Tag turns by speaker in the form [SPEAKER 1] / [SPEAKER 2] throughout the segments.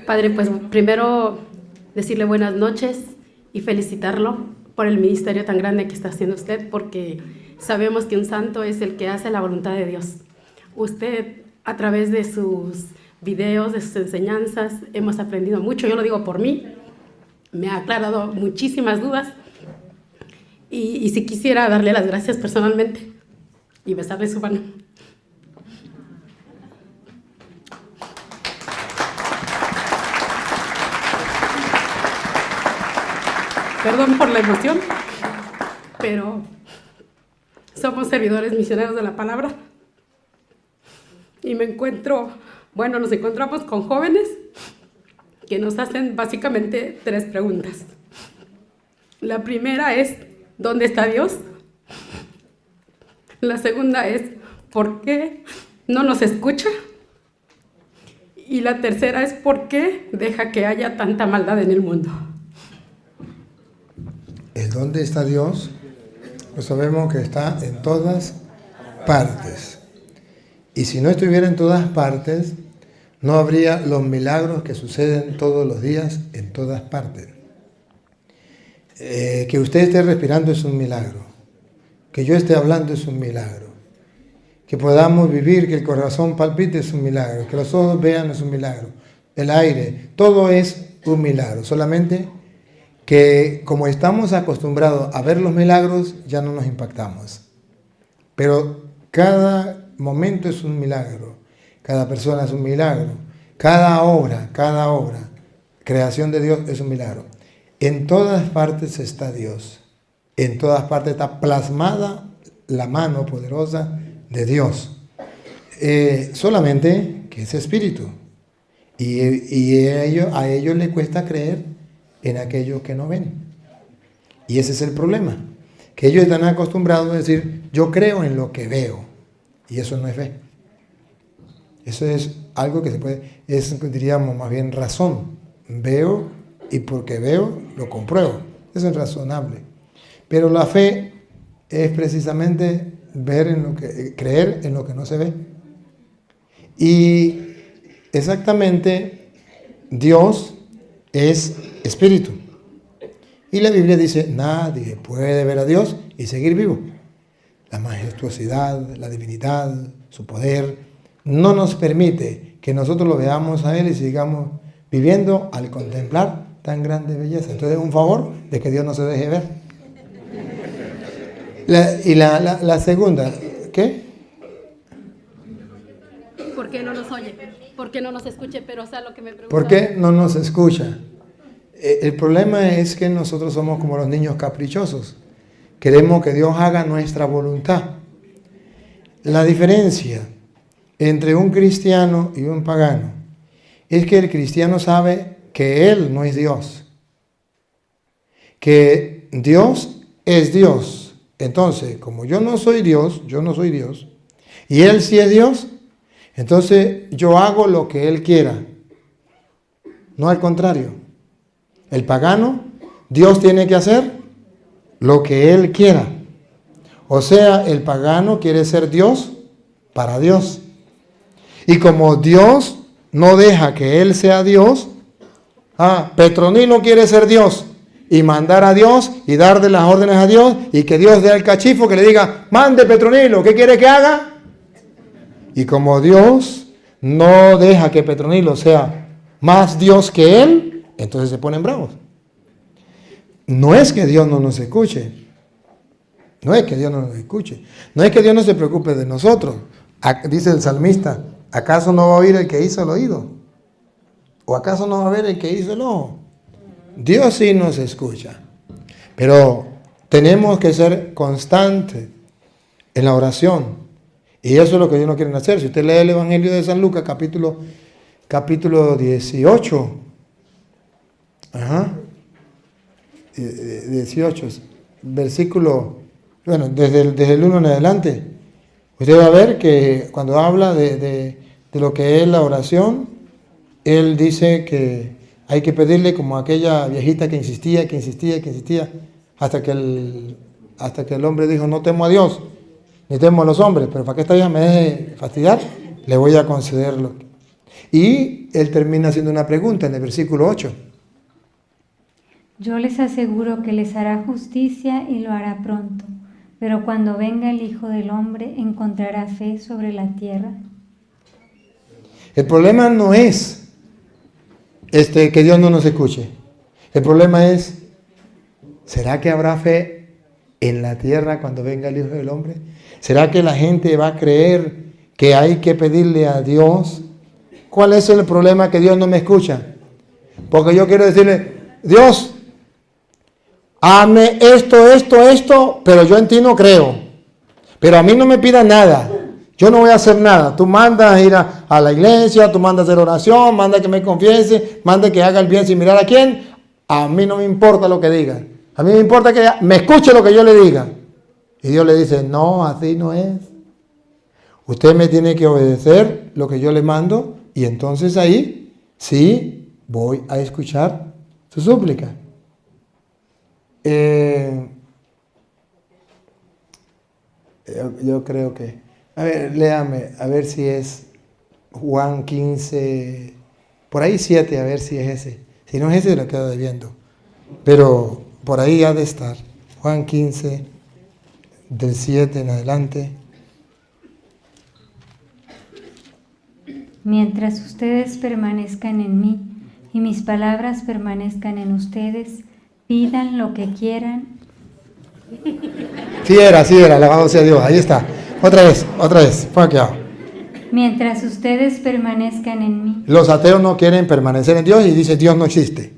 [SPEAKER 1] Padre, pues primero decirle buenas noches y felicitarlo por el ministerio tan grande que está haciendo usted, porque sabemos que un santo es el que hace la voluntad de Dios. Usted, a través de sus videos, de sus enseñanzas, hemos aprendido mucho. Yo lo digo por mí, me ha aclarado muchísimas dudas y si quisiera darle las gracias personalmente y besarle su mano. Perdón por la emoción, pero somos servidores misioneros de la palabra y nos encontramos con jóvenes que nos hacen básicamente 3 preguntas. La primera es, ¿dónde está Dios? La segunda es, ¿por qué no nos escucha? Y la tercera es, ¿por qué deja que haya tanta maldad en el mundo?
[SPEAKER 2] ¿El dónde está Dios? Pues sabemos que está en todas partes. Y si no estuviera en todas partes, no habría los milagros que suceden todos los días en todas partes. Que usted esté respirando es un milagro. Que yo esté hablando es un milagro. Que podamos vivir, que el corazón palpite es un milagro. Que los ojos vean es un milagro. El aire, todo es un milagro. Solamente que como estamos acostumbrados a ver los milagros, ya no nos impactamos. Pero cada momento es un milagro, cada persona es un milagro, cada obra, creación de Dios es un milagro. En todas partes está Dios, en todas partes está plasmada la mano poderosa de Dios. Solamente que es espíritu, y a ellos les cuesta creer en aquellos que no ven. Y ese es el problema, que ellos están acostumbrados a decir, yo creo en lo que veo, y eso no es fe. Eso es algo que diríamos más bien razón. Veo y porque veo lo compruebo. Eso es razonable. Pero la fe es precisamente creer en lo que no se ve. Y exactamente Dios es espíritu. Y la Biblia dice, nadie puede ver a Dios y seguir vivo. La majestuosidad, la divinidad, su poder, no nos permite que nosotros lo veamos a Él y sigamos viviendo al contemplar tan grande belleza. Entonces es un favor de que Dios no se deje ver. La segunda, ¿qué?
[SPEAKER 1] ¿Por qué no nos oye? ¿Por qué no nos escuche? Pero, lo que me pregunta...
[SPEAKER 2] ¿Por qué no nos escucha? El problema es que nosotros somos como los niños caprichosos. Queremos que Dios haga nuestra voluntad. La diferencia entre un cristiano y un pagano es que el cristiano sabe que Él no es Dios. Que Dios es Dios. Entonces, como yo no soy Dios, y Él sí es Dios, entonces yo hago lo que Él quiera. No al contrario. El pagano, Dios tiene que hacer lo que Él quiera. O sea, el pagano quiere ser Dios para Dios. Y como Dios no deja que Él sea Dios, Petronilo quiere ser Dios y mandar a Dios y darle las órdenes a Dios y que Dios dé al cachifo que le diga, mande Petronilo, ¿qué quiere que haga? Y como Dios no deja que Petronilo sea más Dios que Él, entonces se ponen bravos. No es que Dios no nos escuche. No es que Dios no nos escuche. No es que Dios no se preocupe de nosotros. Dice el salmista, ¿acaso no va a oír el que hizo el oído? ¿O acaso no va a ver el que hizo el ojo? Dios sí nos escucha. Pero tenemos que ser constantes en la oración. Y eso es lo que ellos no quieren hacer. Si usted lee el Evangelio de San Lucas, capítulo 18, 18, versículo, desde el 1 en adelante, usted va a ver que cuando habla de lo que es la oración, él dice que hay que pedirle como aquella viejita que insistía, hasta que el hombre dijo, no temo a Dios, ni temo a los hombres, pero para que esta vieja me deje fastidiar, le voy a concederlo. Y él termina haciendo una pregunta en el versículo 8.
[SPEAKER 3] Yo les aseguro que les hará justicia y lo hará pronto, pero cuando venga el Hijo del Hombre encontrará fe sobre la tierra.
[SPEAKER 2] El problema no es que Dios no nos escuche. El problema es, ¿será que habrá fe en la tierra cuando venga el Hijo del Hombre? ¿Será que la gente va a creer que hay que pedirle a Dios? ¿Cuál es el problema que Dios no me escucha? Porque yo quiero decirle, Dios, hazme esto, pero yo en ti no creo. Pero a mí no me pidas nada. Yo no voy a hacer nada. Tú mandas a ir a la iglesia, tú mandas a hacer oración, manda que me confiese, manda que haga el bien sin mirar a quién. A mí no me importa lo que diga. A mí me importa que me escuche lo que yo le diga. Y Dios le dice, no, así no es. Usted me tiene que obedecer lo que yo le mando y entonces ahí sí voy a escuchar su súplica. Yo creo que... A ver, léame, a ver si es Juan 15, por ahí 7, a ver si es ese. Si no es ese, lo quedo debiendo. Pero por ahí ha de estar. Juan 15, del 7 en adelante.
[SPEAKER 3] Mientras ustedes permanezcan en mí y mis palabras permanezcan en ustedes, pidan lo que quieran.
[SPEAKER 2] Sí era, alabado sea Dios, ahí está. Otra vez, pon aquí abajo.
[SPEAKER 3] Mientras ustedes permanezcan en mí.
[SPEAKER 2] Los ateos no quieren permanecer en Dios y dicen Dios no existe.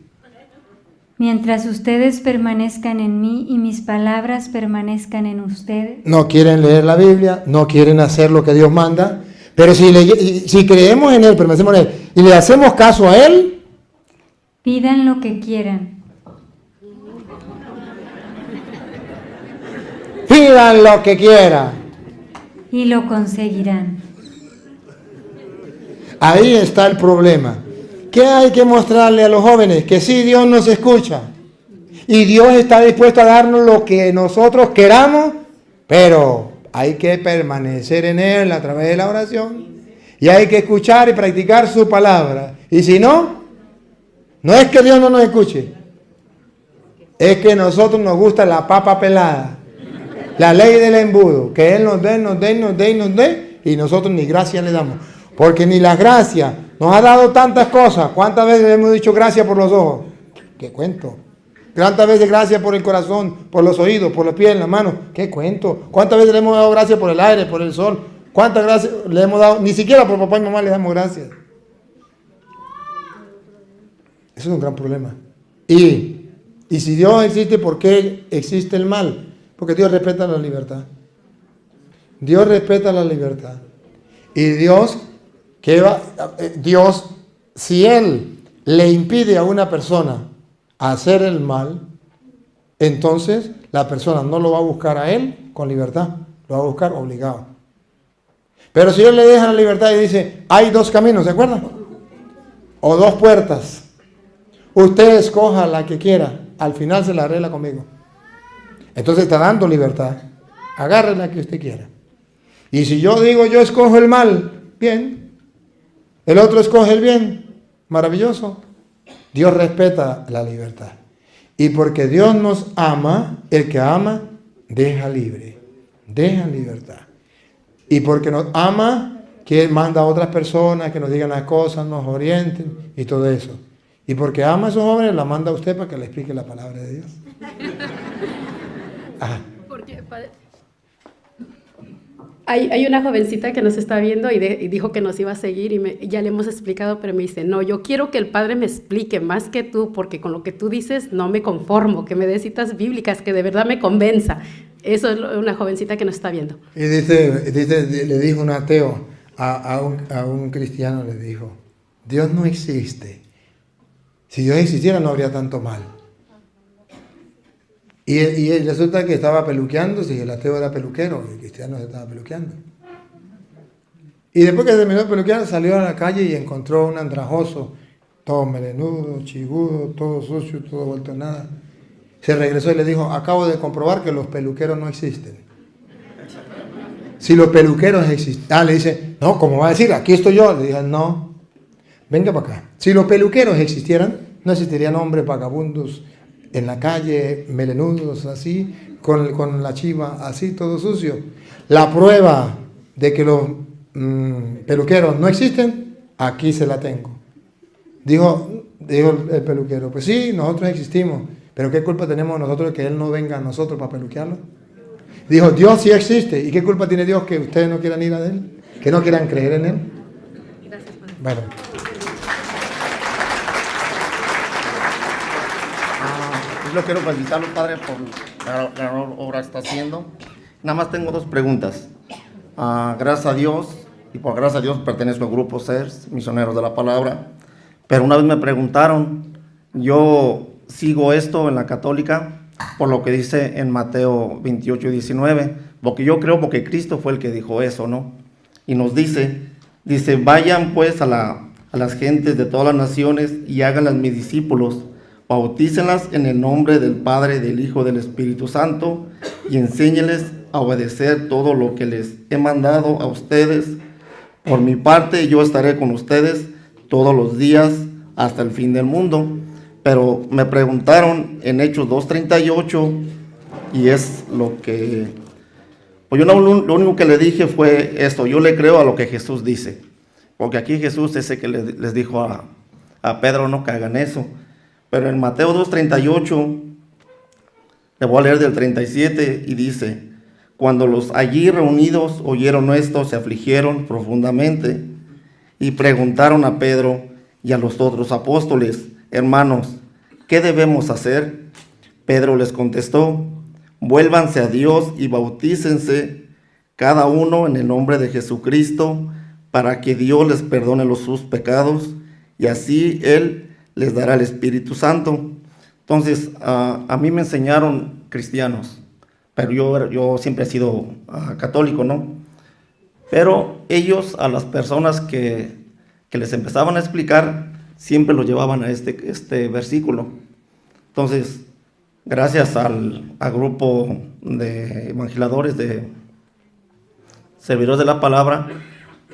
[SPEAKER 3] Mientras ustedes permanezcan en mí y mis palabras permanezcan en ustedes.
[SPEAKER 2] No quieren leer la Biblia, no quieren hacer lo que Dios manda. Pero si creemos en Él, permanecemos en Él y le hacemos caso a Él,
[SPEAKER 3] pidan lo que quieran.
[SPEAKER 2] Pidan lo que quieran.
[SPEAKER 3] Y lo conseguirán.
[SPEAKER 2] Ahí está el problema. ¿Qué hay que mostrarle a los jóvenes? Que sí, Dios nos escucha. Y Dios está dispuesto a darnos lo que nosotros queramos, pero hay que permanecer en Él a través de la oración. Y hay que escuchar y practicar su palabra. Y si no, no es que Dios no nos escuche. Es que a nosotros nos gusta la papa pelada. La ley del embudo. Que Él nos dé. Y nosotros ni gracia le damos. Porque ni la gracia nos ha dado tantas cosas. ¿Cuántas veces le hemos dicho gracias por los ojos? ¿Qué cuento? ¿Cuántas veces gracias por el corazón, por los oídos, por los pies, las manos? ¿Qué cuento? ¿Cuántas veces le hemos dado gracias por el aire, por el sol? ¿Cuántas gracias le hemos dado? Ni siquiera por papá y mamá le damos gracias. Eso es un gran problema. Y si Dios existe, ¿por qué existe el mal? Porque Dios respeta la libertad. Dios respeta la libertad. Y Dios, si Él le impide a una persona hacer el mal, entonces la persona no lo va a buscar a Él con libertad, lo va a buscar obligado. Pero si Él le deja la libertad y dice, hay dos caminos, ¿se acuerdan? O dos puertas. Usted escoja la que quiera, al final se la arregla conmigo. Entonces está dando libertad. Agarre la que usted quiera. Y si yo digo, yo escojo el mal, bien. El otro escoge el bien, maravilloso. Dios respeta la libertad. Y porque Dios nos ama, el que ama, deja libre. Deja en libertad. Y porque nos ama, que manda a otras personas que nos digan las cosas, nos orienten y todo eso. Y porque ama a esos jóvenes, la manda a usted para que le explique la palabra de Dios. Ajá.
[SPEAKER 1] Porque, padre, hay una jovencita que nos está viendo y dijo que nos iba a seguir y ya le hemos explicado, pero me dice, no, yo quiero que el Padre me explique más que tú, porque con lo que tú dices no me conformo, que me dé citas bíblicas, que de verdad me convenza. Eso es una jovencita que nos está viendo.
[SPEAKER 2] Y le dijo un ateo a un cristiano, le dijo, Dios no existe. Si Dios existiera no habría tanto mal. Y resulta que estaba peluqueándose, y el ateo era peluquero, y el cristiano se estaba peluqueando. Y después que terminó de peluquear, salió a la calle y encontró un andrajoso, todo melenudo, chigudo, todo sucio, todo vuelto a nada. Se regresó y le dijo, acabo de comprobar que los peluqueros no existen. Si los peluqueros existen. Le dice, no, ¿cómo va a decir? Aquí estoy yo. Le dije, no. venga para acá. Si los peluqueros existieran, no existirían hombres vagabundos en la calle, melenudos así, con la chiva así, todo sucio. La prueba de que los peluqueros no existen, aquí se la tengo. Dijo el peluquero, pues sí, nosotros existimos, pero ¿qué culpa tenemos nosotros de que Él no venga a nosotros para peluquearlo? Dijo, Dios sí existe, ¿y qué culpa tiene Dios que ustedes no quieran ir a Él? Que no quieran creer en Él. Bueno.
[SPEAKER 4] Yo quiero felicitarlo, Padre, por la obra que está haciendo. Nada más tengo 2 preguntas. Gracias a Dios, y por gracias a Dios pertenezco al grupo CERS, Misioneros de la Palabra. Pero una vez me preguntaron, yo sigo esto en la católica, por lo que dice en Mateo 28 y 19, porque yo creo porque Cristo fue el que dijo eso, ¿no? Y nos dice, vayan pues a las gentes de todas las naciones y háganlas mis discípulos, bautícenlas en el nombre del Padre, del Hijo, del Espíritu Santo, y enséñenles a obedecer todo lo que les he mandado a ustedes. Por mi parte, yo estaré con ustedes todos los días hasta el fin del mundo. Pero me preguntaron en Hechos 2:38, y es lo que... Pues yo lo único que le dije fue esto: yo le creo a lo que Jesús dice. Porque aquí Jesús es el que les dijo a Pedro no que hagan eso. Pero en Mateo 2:38, le voy a leer del 37, y dice: cuando los allí reunidos oyeron esto, se afligieron profundamente y preguntaron a Pedro y a los otros apóstoles: hermanos, ¿qué debemos hacer? Pedro les contestó: vuélvanse a Dios y bautícense cada uno en el nombre de Jesucristo para que Dios les perdone sus pecados, y así Él les dará el Espíritu Santo. Entonces, a mí me enseñaron cristianos, pero yo siempre he sido católico, ¿no? Pero ellos, a las personas que les empezaban a explicar, siempre lo llevaban a este versículo. Entonces, gracias al grupo de evangelistas, de servidores de la palabra,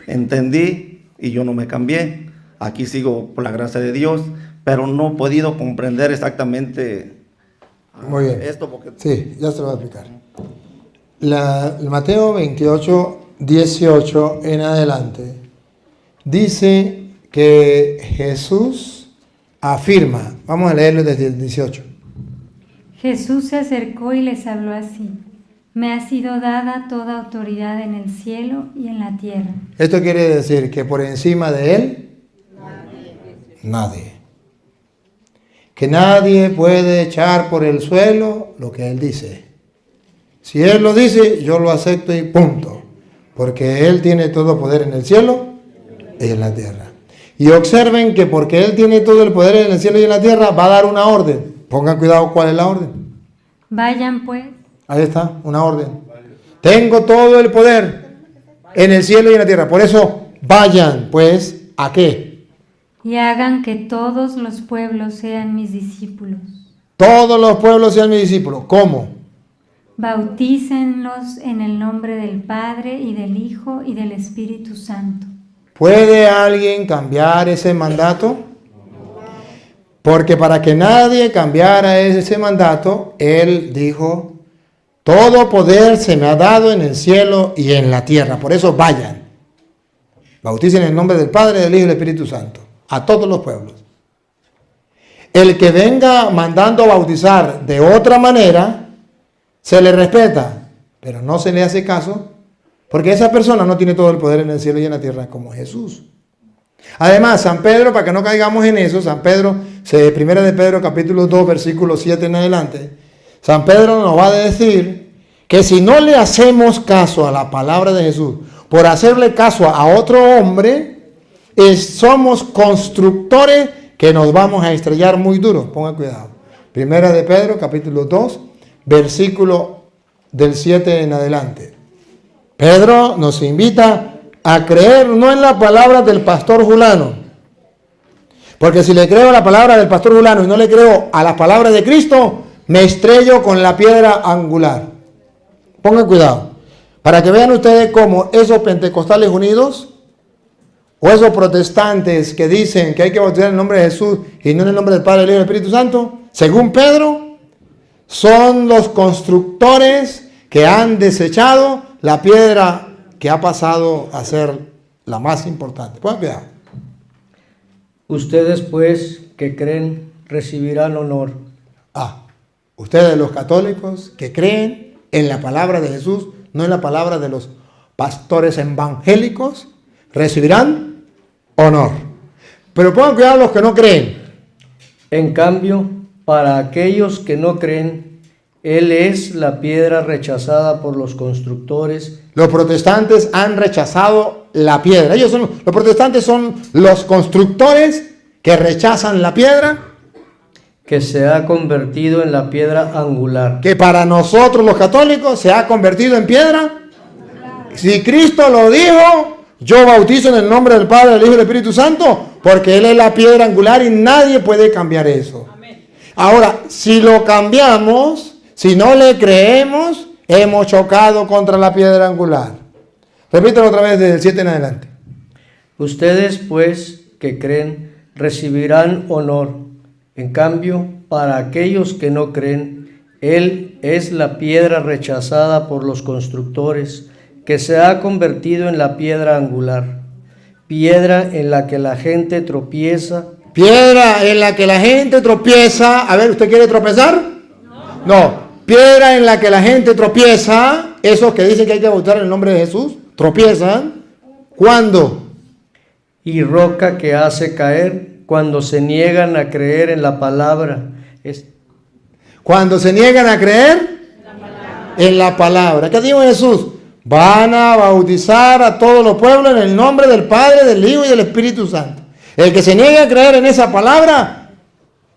[SPEAKER 4] entendí y yo no me cambié. Aquí sigo por la gracia de Dios, pero no he podido comprender exactamente
[SPEAKER 2] Muy bien.
[SPEAKER 4] esto. Porque...
[SPEAKER 2] Sí, ya se lo voy a explicar. Mateo 28, 18 en adelante, dice que Jesús afirma, vamos a leerlo desde el 18.
[SPEAKER 3] Jesús se acercó y les habló así: me ha sido dada toda autoridad en el cielo y en la tierra.
[SPEAKER 2] Esto quiere decir que por encima de Él, nadie. Que nadie puede echar por el suelo lo que Él dice. Si Él lo dice, yo lo acepto y punto. Porque Él tiene todo poder en el cielo y en la tierra. Y observen que porque Él tiene todo el poder en el cielo y en la tierra, va a dar una orden. Pongan cuidado cuál es la orden.
[SPEAKER 3] Vayan pues.
[SPEAKER 2] Ahí está, una orden. Tengo todo el poder en el cielo y en la tierra. Por eso, vayan pues, ¿a qué?
[SPEAKER 3] Y hagan que todos los pueblos sean mis discípulos.
[SPEAKER 2] Todos los pueblos sean mis discípulos. ¿Cómo?
[SPEAKER 3] Bautícenlos en el nombre del Padre y del Hijo y del Espíritu Santo.
[SPEAKER 2] ¿Puede alguien cambiar ese mandato? Porque para que nadie cambiara ese mandato, Él dijo: todo poder se me ha dado en el cielo y en la tierra. Por eso vayan. Bauticen en el nombre del Padre, del Hijo y del Espíritu Santo. A todos los pueblos. El que venga mandando bautizar de otra manera, se le respeta, pero no se le hace caso, porque esa persona no tiene todo el poder en el cielo y en la tierra como Jesús. Además, San Pedro, para que no caigamos en eso, San Pedro, primera de Pedro capítulo 2, versículo 7 en adelante, San Pedro nos va a decir que si no le hacemos caso a la palabra de Jesús, por hacerle caso a otro hombre, somos constructores que nos vamos a estrellar muy duro. Pongan cuidado. Primera de Pedro, capítulo 2, versículo del 7 en adelante. Pedro nos invita a creer no en la palabra del pastor fulano. Porque si le creo a la palabra del pastor fulano y no le creo a la palabra de Cristo, me estrello con la piedra angular. Pongan cuidado. Para que vean ustedes cómo esos pentecostales unidos o esos protestantes que dicen que hay que bautizar en el nombre de Jesús y no en el nombre del Padre, del Hijo y del Espíritu Santo, según Pedro, son los constructores que han desechado la piedra que ha pasado a ser la más importante. Pongan cuidado.
[SPEAKER 5] Ustedes, pues, que creen, recibirán honor.
[SPEAKER 2] Ustedes los católicos que creen en la palabra de Jesús, no en la palabra de los pastores evangélicos, recibirán honor. Pero pongan cuidado los que no creen.
[SPEAKER 5] En cambio, para aquellos que no creen, Él es la piedra rechazada por los constructores.
[SPEAKER 2] Los protestantes han rechazado la piedra. Los protestantes son los constructores que rechazan la piedra,
[SPEAKER 5] que se ha convertido en la piedra angular.
[SPEAKER 2] que para nosotros los católicos se ha convertido en piedra. Si Cristo lo dijo, yo bautizo en el nombre del Padre, del Hijo y del Espíritu Santo, porque Él es la piedra angular y nadie puede cambiar eso. Ahora, si lo cambiamos, si no le creemos, hemos chocado contra la piedra angular. Repítelo otra vez desde el 7 en adelante.
[SPEAKER 5] Ustedes, pues, que creen, recibirán honor. En cambio, para aquellos que no creen, Él es la piedra rechazada por los constructores, que se ha convertido en la piedra angular, piedra en la que la gente tropieza.
[SPEAKER 2] Piedra en la que la gente tropieza. A ver, ¿usted quiere tropezar? No. Piedra en la que la gente tropieza. Esos que dicen que hay que bautizar en el nombre de Jesús, tropiezan. ¿Cuándo?
[SPEAKER 5] Y roca que hace caer cuando se niegan a creer en la palabra.
[SPEAKER 2] Cuando se niegan a creer en la palabra. ¿Qué dijo Jesús? Van a bautizar a todos los pueblos en el nombre del Padre, del Hijo y del Espíritu Santo. El que se niegue a creer en esa palabra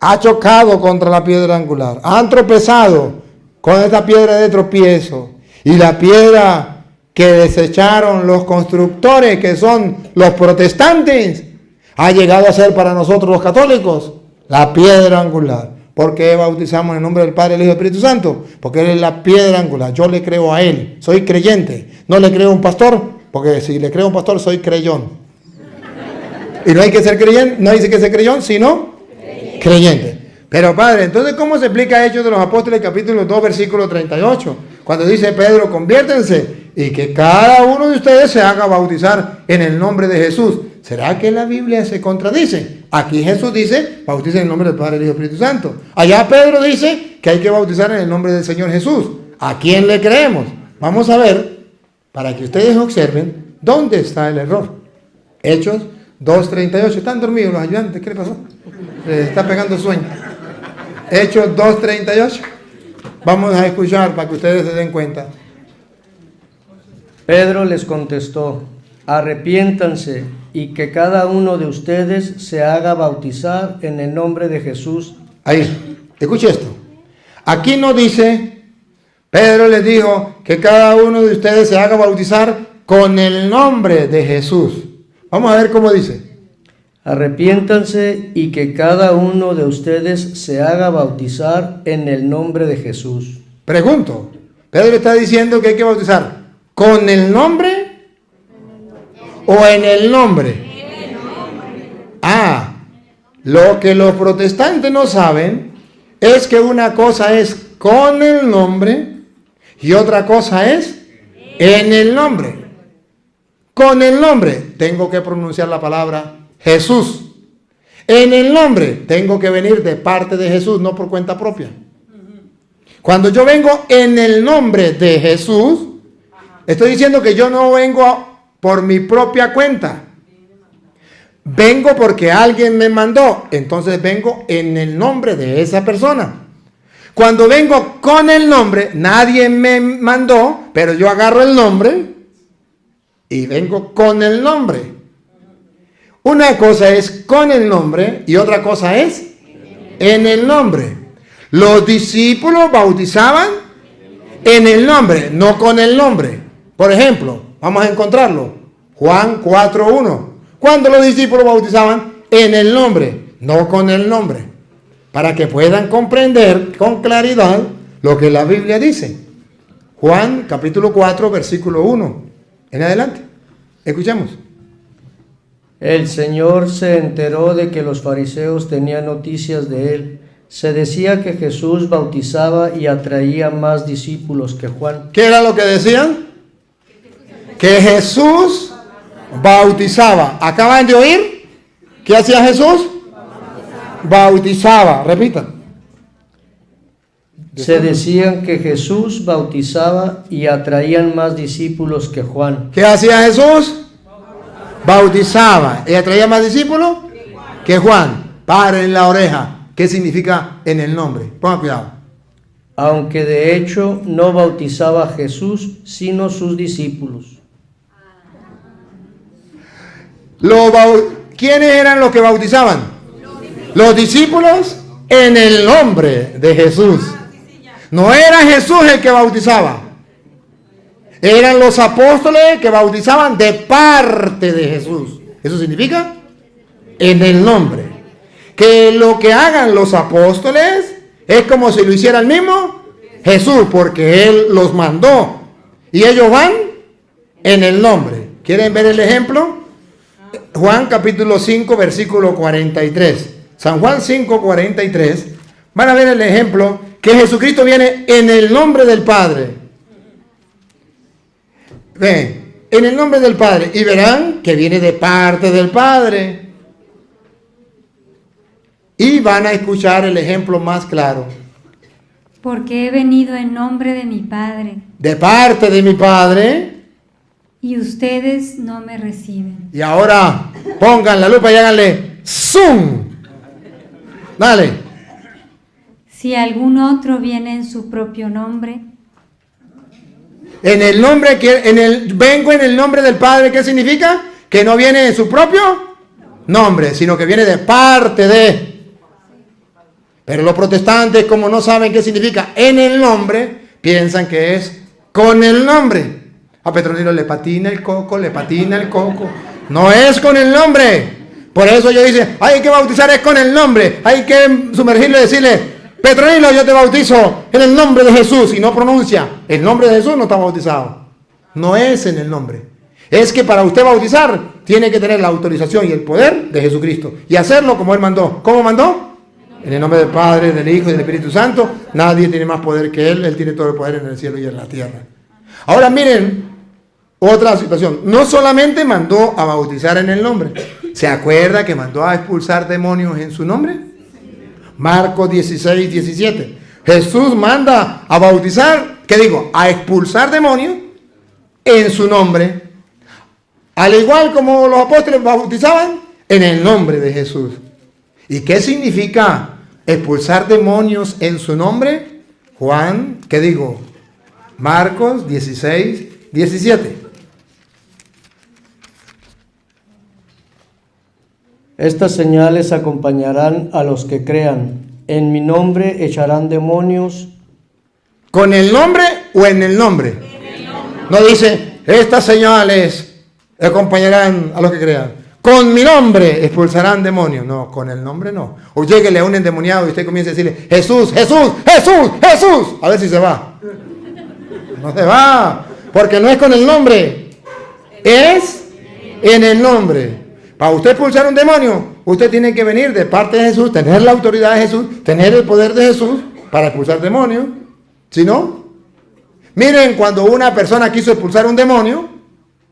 [SPEAKER 2] ha chocado contra la piedra angular. Han tropezado con esta piedra de tropiezo. Y la piedra que desecharon los constructores, que son los protestantes, ha llegado a ser para nosotros los católicos la piedra angular. ¿Por qué bautizamos en el nombre del Padre, del Hijo y del Espíritu Santo? Porque Él es la piedra angular. Yo le creo a Él. Soy creyente. No le creo a un pastor, porque si le creo a un pastor, soy creyón. Y no hay que ser creyente, no dice que ser creyón, sino creyente. Pero Padre, entonces, ¿cómo se explica Hechos de los Apóstoles, capítulo 2, versículo 38? Cuando dice Pedro, conviértense y que cada uno de ustedes se haga bautizar en el nombre de Jesús. ¿Será que la Biblia se contradice? Aquí Jesús dice, bautiza en el nombre del Padre, del Hijo y del Espíritu Santo. Allá Pedro dice que hay que bautizar en el nombre del Señor Jesús. ¿A quién le creemos? Vamos a ver, para que ustedes observen, dónde está el error. Hechos 2:38. ¿Están dormidos los ayudantes? ¿Qué le pasó? Les está pegando sueño. Hechos 2:38. Vamos a escuchar para que ustedes se den cuenta.
[SPEAKER 5] Pedro les contestó: arrepiéntanse y que cada uno de ustedes se haga bautizar en el nombre de Jesús.
[SPEAKER 2] Ahí, escuche esto. Aquí no dice, Pedro les dijo que cada uno de ustedes se haga bautizar con el nombre de Jesús. Vamos a ver cómo dice.
[SPEAKER 5] Arrepiéntanse y que cada uno de ustedes se haga bautizar en el nombre de Jesús.
[SPEAKER 2] Pregunto, Pedro está diciendo que hay que bautizar ¿con el nombre o en el nombre? Lo que los protestantes no saben es que una cosa es con el nombre y otra cosa es en el nombre. Con el nombre tengo que pronunciar la palabra Jesús. En el nombre tengo que venir de parte de Jesús, no por cuenta propia. Cuando yo vengo en el nombre de Jesús, estoy diciendo que yo no vengo por mi propia cuenta. Vengo porque alguien me mandó, entonces vengo en el nombre de esa persona. Cuando vengo con el nombre, nadie me mandó, pero yo agarro el nombre y vengo con el nombre. Una cosa es con el nombre y otra cosa es en el nombre. Los discípulos bautizaban en el nombre, no con el nombre. Por ejemplo, vamos a encontrarlo. Juan 4:1. Cuando los discípulos bautizaban en el nombre, no con el nombre. Para que puedan comprender con claridad lo que la Biblia dice. Juan capítulo 4, versículo 1. En adelante. Escuchemos.
[SPEAKER 5] El Señor se enteró de que los fariseos tenían noticias de él. Se decía que Jesús bautizaba y atraía más discípulos que Juan.
[SPEAKER 2] ¿Qué era lo que decían? Que Jesús bautizaba. ¿Acaban de oír? ¿Qué hacía Jesús? Bautizaba. Repita.
[SPEAKER 5] Se decían que Jesús bautizaba y atraían más discípulos que Juan.
[SPEAKER 2] ¿Qué hacía Jesús? Bautizaba. ¿Y atraía más discípulos? Que Juan. Paren la oreja. ¿Qué significa en el nombre? Pongan cuidado.
[SPEAKER 5] Aunque de hecho no bautizaba a Jesús, sino sus discípulos.
[SPEAKER 2] ¿Quiénes eran los que bautizaban? Los discípulos en el nombre de Jesús. No era Jesús el que bautizaba. Eran los apóstoles que bautizaban de parte de Jesús. ¿Eso significa? En el nombre. Que lo que hagan los apóstoles es como si lo hiciera el mismo Jesús, porque Él los mandó. Y ellos van en el nombre. ¿Quieren ver el ejemplo? Juan capítulo 5, versículo 43. San Juan 5, 43. Van a ver el ejemplo que Jesucristo viene en el nombre del Padre. Ven, en el nombre del Padre. Y verán que viene de parte del Padre. Y van a escuchar el ejemplo más claro.
[SPEAKER 3] Porque he venido en nombre de mi Padre.
[SPEAKER 2] De parte de mi Padre.
[SPEAKER 3] Y ustedes no me reciben.
[SPEAKER 2] Y ahora pongan la lupa y háganle zoom. Dale.
[SPEAKER 3] Si algún otro viene en su propio nombre.
[SPEAKER 2] En el nombre vengo en el nombre del Padre, ¿qué significa? Que no viene en su propio nombre, sino que viene de parte de. Pero los protestantes, como no saben qué significa en el nombre, piensan que es con el nombre. A Petronilo le patina el coco, le patina el coco. No es con el nombre. Por eso yo dice, hay que bautizar es con el nombre. Hay que sumergirlo y decirle, Petronilo, yo te bautizo en el nombre de Jesús. Y no pronuncia, el nombre de Jesús no está bautizado. No es en el nombre. Es que para usted bautizar, tiene que tener la autorización y el poder de Jesucristo. Y hacerlo como Él mandó. ¿Cómo mandó? En el nombre del Padre, del Hijo y del Espíritu Santo. Nadie tiene más poder que Él. Él tiene todo el poder en el cielo y en la tierra. Ahora miren otra situación. No solamente mandó a bautizar en el nombre. ¿Se acuerda que mandó a expulsar demonios en su nombre? Marcos 16, 17. Jesús manda a bautizar, ¿qué digo? A expulsar demonios en su nombre. Al igual como los apóstoles bautizaban en el nombre de Jesús. ¿Y qué significa expulsar demonios en su nombre? Juan, ¿qué digo? Marcos 16, 17.
[SPEAKER 5] Estas señales acompañarán a los que crean. En mi nombre echarán demonios.
[SPEAKER 2] ¿Con el nombre o en el nombre? En el nombre. No dice, estas señales acompañarán a los que crean. Con mi nombre expulsarán demonios. No, con el nombre no. O lléguele a un endemoniado y usted comienza a decirle, Jesús, Jesús, Jesús, Jesús. A ver si se va. No se va. Porque no es con el nombre. Es en el nombre. Para usted expulsar un demonio, usted tiene que venir de parte de Jesús, tener la autoridad de Jesús, tener el poder de Jesús para expulsar demonios. Si no, miren cuando una persona quiso expulsar un demonio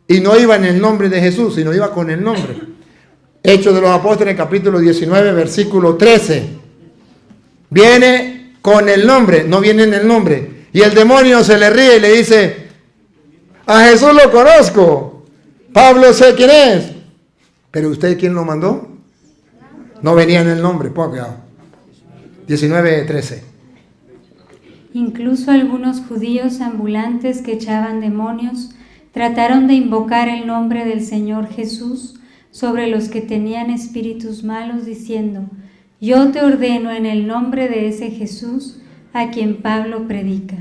[SPEAKER 2] y no iba en el nombre de Jesús, sino iba con el nombre. Hechos de los Apóstoles, capítulo 19, versículo 13. Viene con el nombre, no viene en el nombre. Y el demonio se le ríe y le dice, a Jesús lo conozco, Pablo sé quién es. ¿Pero usted quién lo mandó? No venía en el nombre, ponga cuidado. 19:13.
[SPEAKER 3] Incluso algunos judíos ambulantes que echaban demonios trataron de invocar el nombre del Señor Jesús sobre los que tenían espíritus malos, diciendo, yo te ordeno en el nombre de ese Jesús a quien Pablo predica.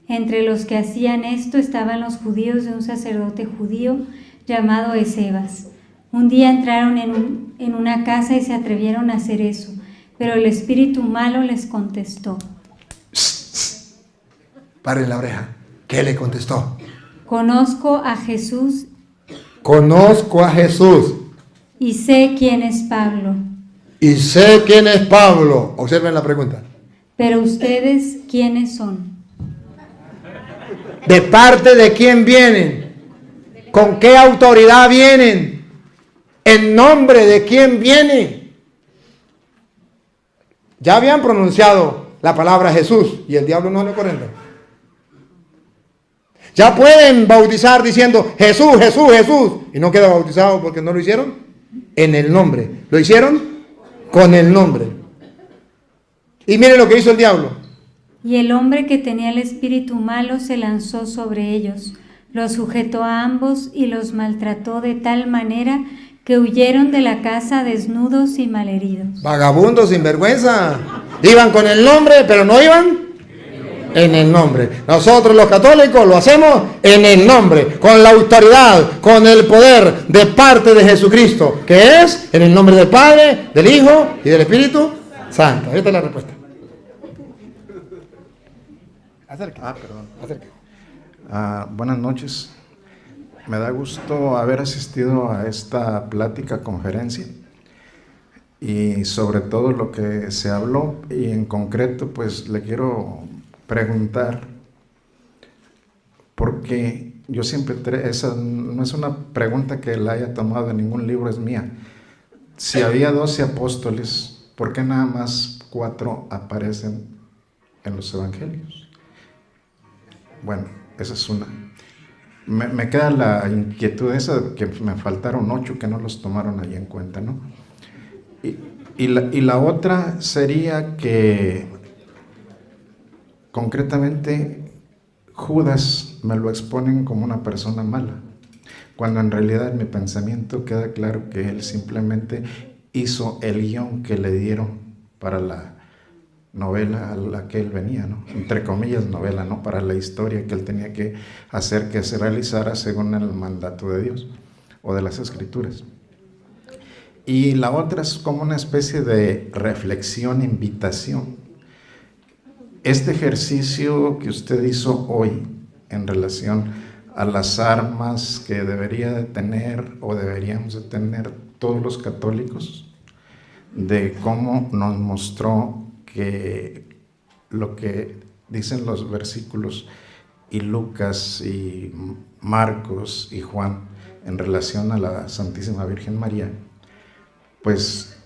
[SPEAKER 3] Entre los que hacían esto estaban los judíos de un sacerdote judío llamado Escevas. Un día entraron en una casa y se atrevieron a hacer eso, pero el espíritu malo les contestó.
[SPEAKER 2] Paren la oreja. ¿Qué le contestó?
[SPEAKER 3] Conozco a Jesús.
[SPEAKER 2] Conozco a Jesús.
[SPEAKER 3] y sé quién es Pablo.
[SPEAKER 2] Y sé quién es Pablo. Observen la pregunta.
[SPEAKER 3] Pero ustedes, ¿quiénes son?
[SPEAKER 2] ¿De parte de quién vienen? ¿Con qué autoridad vienen? ¿En nombre de quién vienen? Ya habían pronunciado la palabra Jesús y el diablo no le corriendo. Ya pueden bautizar diciendo Jesús, Jesús, Jesús, y no queda bautizado porque no lo hicieron en el nombre. Lo hicieron con el nombre. Y miren lo que hizo el diablo.
[SPEAKER 3] Y el hombre que tenía el espíritu malo se lanzó sobre ellos, los sujetó a ambos y los maltrató de tal manera que huyeron de la casa desnudos y malheridos.
[SPEAKER 2] Vagabundos sin vergüenza. Iban con el nombre, pero no iban en el nombre. Nosotros los católicos lo hacemos en el nombre, con la autoridad, con el poder de parte de Jesucristo, que es en el nombre del Padre, del Hijo y del Espíritu Santo. Esta es la respuesta. Acerca.
[SPEAKER 6] Perdón.
[SPEAKER 2] Acerca.
[SPEAKER 6] Buenas noches. Me da gusto haber asistido a esta plática, conferencia, y sobre todo lo que se habló, y en concreto pues le quiero preguntar, porque yo siempre, esa no es una pregunta que la haya tomado de ningún libro, es mía. Si había 12 apóstoles, ¿por qué nada más 4 aparecen en los evangelios? Bueno, esa es una. Me queda la inquietud esa de que me faltaron 8 que no los tomaron ahí en cuenta, ¿no? Y la otra sería que concretamente Judas me lo exponen como una persona mala, cuando en realidad en mi pensamiento queda claro que él simplemente hizo el guión que le dieron para la novela a la que él venía, ¿no? Entre comillas novela, ¿no? Para la historia que él tenía que hacer que se realizara según el mandato de Dios o de las Escrituras. Y la otra es como una especie de reflexión, invitación. Este ejercicio que usted hizo hoy en relación a las armas que debería de tener o deberíamos de tener todos los católicos, de cómo nos mostró que lo que dicen los versículos y Lucas y Marcos y Juan en relación a la Santísima Virgen María, pues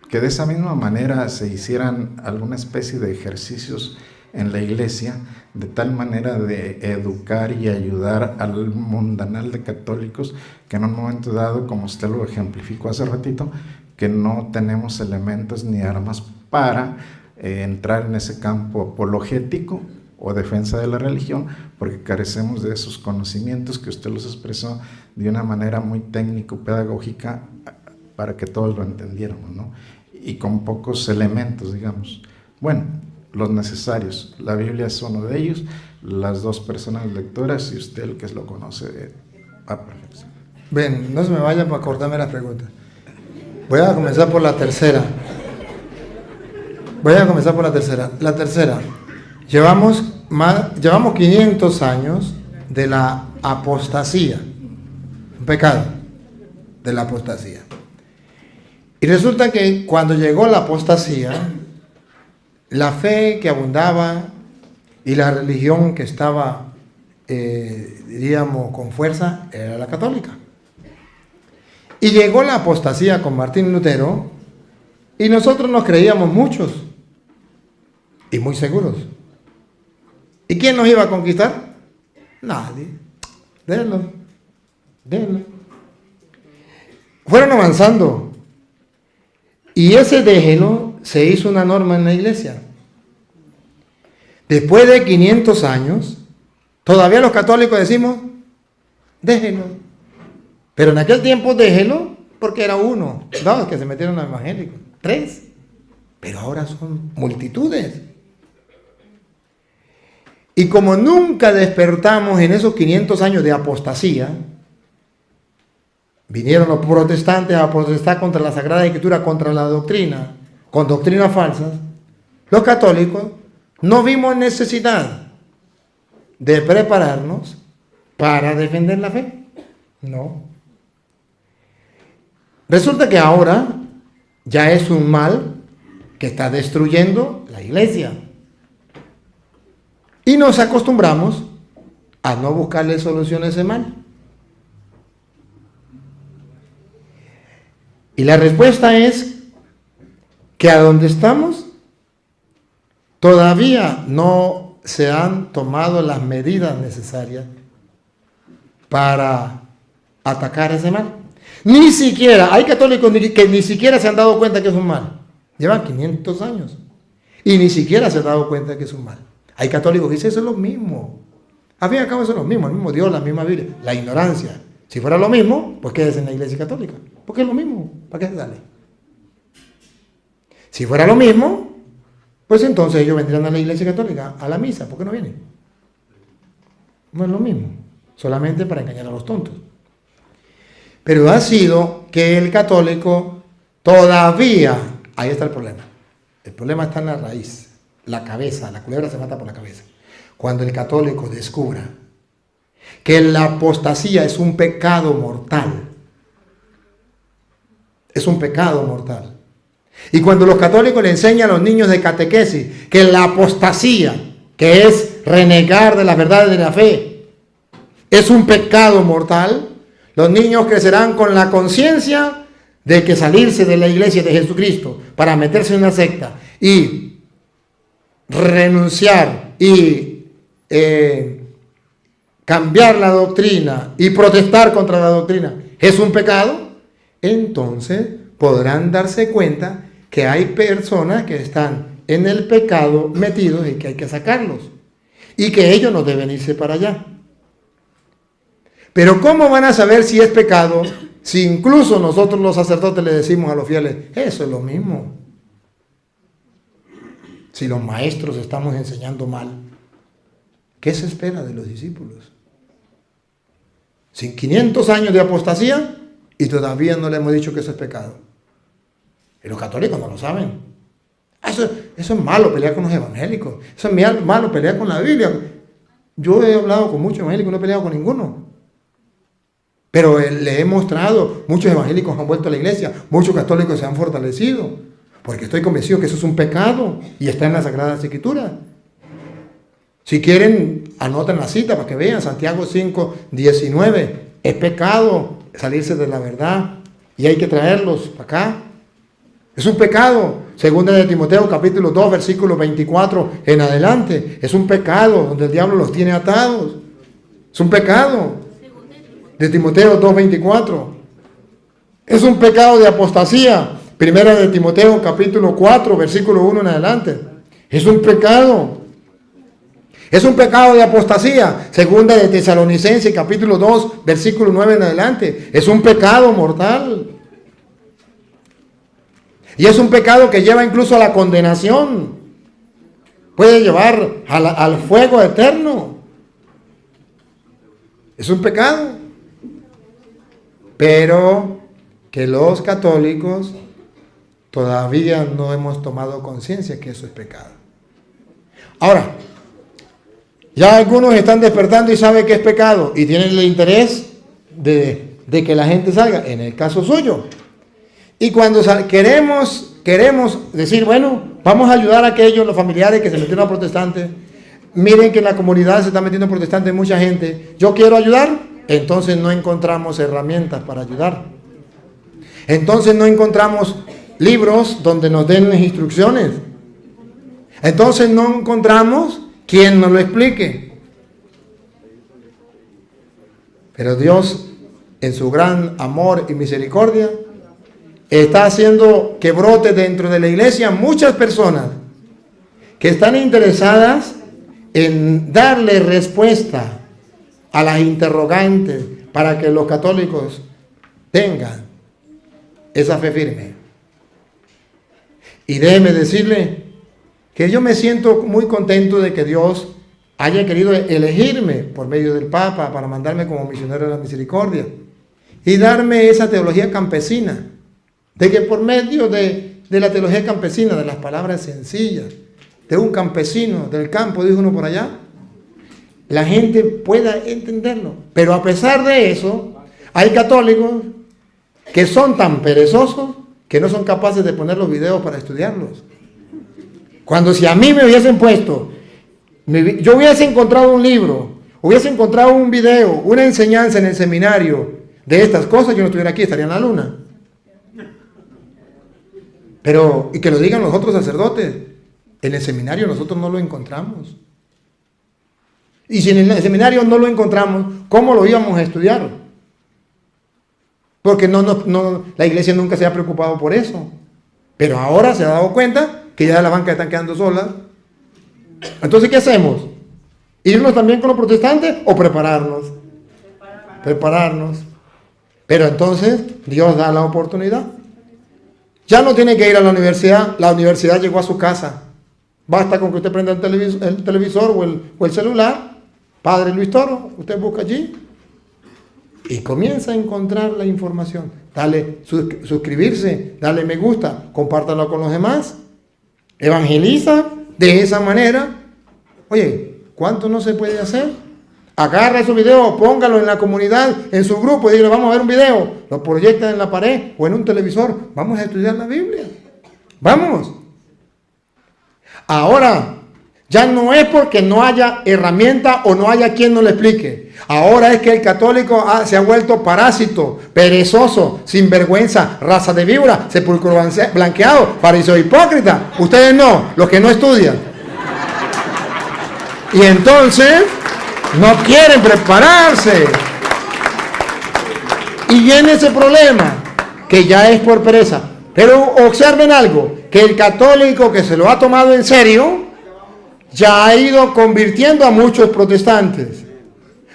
[SPEAKER 6] que de esa misma manera se hicieran alguna especie de ejercicios en la iglesia, de tal manera de educar y ayudar al mundanal de católicos que en un momento dado, como usted lo ejemplificó hace ratito, que no tenemos elementos ni armas para entrar en ese campo apologético o defensa de la religión, porque carecemos de esos conocimientos que usted los expresó de una manera muy técnico-pedagógica para que todos lo entendiéramos, ¿no? Y con pocos elementos, digamos. Bueno, los necesarios. La Biblia es uno de ellos, las 2 personas lectoras y usted el que lo conoce a perfección.
[SPEAKER 2] Ven, no se me vayan para cortarme las preguntas. Voy a comenzar por la tercera. La tercera. Llevamos 500 años de la apostasía. Un pecado de la apostasía. Y resulta que cuando llegó la apostasía, la fe que abundaba y la religión que estaba, diríamos, con fuerza, era la católica. Y llegó la apostasía con Martín Lutero y nosotros nos creíamos muchos y muy seguros. ¿Y quién nos iba a conquistar? Nadie. Déjenlo. Fueron avanzando. Y ese déjelo se hizo una norma en la iglesia. Después de 500 años, todavía los católicos decimos, déjelo. Pero en aquel tiempo déjelo porque era 1, 2 que se metieron al evangélico, 3. Pero ahora son multitudes. Y como nunca despertamos en esos 500 años de apostasía, vinieron los protestantes a protestar contra la Sagrada Escritura, contra la doctrina, con doctrinas falsas. Los católicos no vimos necesidad de prepararnos para defender la fe. No. Resulta que ahora ya es un mal que está destruyendo la iglesia. Y nos acostumbramos a no buscarle solución a ese mal. Y la respuesta es que a donde estamos todavía no se han tomado las medidas necesarias para atacar ese mal. Ni siquiera, hay católicos que ni siquiera se han dado cuenta que es un mal. Llevan 500 años y ni siquiera se han dado cuenta que es un mal. Hay católicos que dicen eso es lo mismo. A fin y al cabo eso es lo mismo, el mismo Dios, la misma Biblia, la ignorancia. Si fuera lo mismo, pues quédese en la iglesia católica, porque es lo mismo, ¿para qué se sale? Si fuera lo mismo, pues entonces ellos vendrían a la iglesia católica, a la misa, ¿por qué no vienen? No es lo mismo, solamente para engañar a los tontos. Pero ha sido que el católico todavía, ahí está el problema está en la raíz, la cabeza, la culebra se mata por la cabeza. Cuando el católico descubra que la apostasía es un pecado mortal, es un pecado mortal. Y cuando los católicos le enseñan a los niños de catequesis que la apostasía, que es renegar de las verdades de la fe, es un pecado mortal, los niños crecerán con la conciencia de que salirse de la iglesia de Jesucristo para meterse en una secta y renunciar y cambiar la doctrina y protestar contra la doctrina es un pecado, entonces podrán darse cuenta que hay personas que están en el pecado metidos y que hay que sacarlos y que ellos no deben irse para allá. Pero ¿cómo van a saber si es pecado si incluso nosotros los sacerdotes le decimos a los fieles, eso es lo mismo? Si los maestros estamos enseñando mal, ¿qué se espera de los discípulos? Sin 500 años de apostasía y todavía no le hemos dicho que eso es pecado. Y los católicos no lo saben. Eso es malo pelear con los evangélicos. Eso es malo pelear con la Biblia. Yo he hablado con muchos evangélicos, no he peleado con ninguno. Pero le he mostrado, muchos evangélicos han vuelto a la iglesia, muchos católicos se han fortalecido, porque estoy convencido que eso es un pecado y está en las Sagradas Escrituras. Si quieren, anoten la cita para que vean, Santiago 5:19, es pecado salirse de la verdad y hay que traerlos para acá. Es un pecado. Segunda de Timoteo capítulo 2, versículo 24 en adelante. Es un pecado donde el diablo los tiene atados. Es un pecado. De Timoteo 2:24. Es un pecado de apostasía. Primera de Timoteo capítulo 4, versículo 1 en adelante. Es un pecado. Es un pecado de apostasía. Segunda de Tesalonicenses capítulo 2, versículo 9 en adelante. Es un pecado mortal. Y es un pecado que lleva incluso a la condenación. Puede llevar al fuego eterno. Es un pecado. Pero que los católicos todavía no hemos tomado conciencia que eso es pecado. Ahora, ya algunos están despertando y saben que es pecado y tienen el interés de que la gente salga, en el caso suyo. Y cuando queremos decir, bueno, vamos a ayudar a aquellos, los familiares que se metieron a protestantes, miren que en la comunidad se está metiendo protestantes mucha gente, yo quiero ayudar, entonces no encontramos herramientas para ayudar. Entonces no encontramos libros donde nos den las instrucciones. Entonces no encontramos quien nos lo explique. Pero Dios, en su gran amor y misericordia, está haciendo que brote dentro de la iglesia muchas personas que están interesadas en darle respuesta a las interrogantes para que los católicos tengan esa fe firme. Y déjeme decirle que yo me siento muy contento de que Dios haya querido elegirme por medio del Papa para mandarme como misionero de la misericordia y darme esa teología campesina, de que por medio de la teología campesina, de las palabras sencillas, de un campesino del campo, dijo uno por allá, la gente pueda entenderlo. Pero a pesar de eso, hay católicos que son tan perezosos que no son capaces de poner los videos para estudiarlos. Cuando si a mí me hubiesen puesto, yo hubiese encontrado un libro, hubiese encontrado un video, una enseñanza en el seminario de estas cosas, yo no estuviera aquí, estaría en la luna. Pero, y que lo digan los otros sacerdotes, en el seminario nosotros no lo encontramos. Y si en el seminario no lo encontramos, ¿cómo lo íbamos a estudiar? Porque la iglesia nunca se ha preocupado por eso. Pero ahora se ha dado cuenta que ya las bancas están quedando solas. Entonces, ¿qué hacemos? ¿Irnos también con los protestantes o prepararnos? Prepararnos. Pero entonces Dios da la oportunidad. Ya no tiene que ir a la universidad llegó a su casa. Basta con que usted prenda el televisor o el celular. Padre Luis Toro, usted busca allí y comienza a encontrar la información. Dale suscribirse, dale me gusta, compártalo con los demás. Evangeliza de esa manera. Oye, ¿cuánto no se puede hacer? Agarra su video, póngalo en la comunidad, en su grupo, y dígale, vamos a ver un video. Lo proyecta en la pared o en un televisor. Vamos a estudiar la Biblia. Vamos. Ahora, ya no es porque no haya herramienta o no haya quien nos le explique. Ahora es que el católico se ha vuelto parásito, perezoso, sinvergüenza, raza de víbora, sepulcro blanqueado, fariseo hipócrita. Ustedes no, los que no estudian. Y entonces no quieren prepararse. Y viene ese problema, que ya es por pereza. Pero observen algo, que el católico que se lo ha tomado en serio, ya ha ido convirtiendo a muchos protestantes.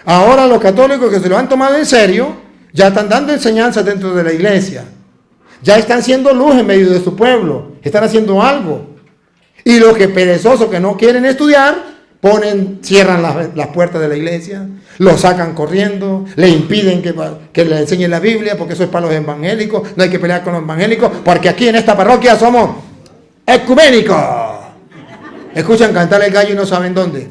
[SPEAKER 2] Ahora los católicos que se lo han tomado en serio, ya están dando enseñanzas dentro de la iglesia. Ya están siendo luz en medio de su pueblo. Están haciendo algo. Y los que perezosos que no quieren estudiar, cierran las puertas de la iglesia, lo sacan corriendo, le impiden que le enseñen la Biblia, porque eso es para los evangélicos. No hay que pelear con los evangélicos, porque aquí en esta parroquia somos ecuménicos. Escuchan cantar el gallo y no saben dónde.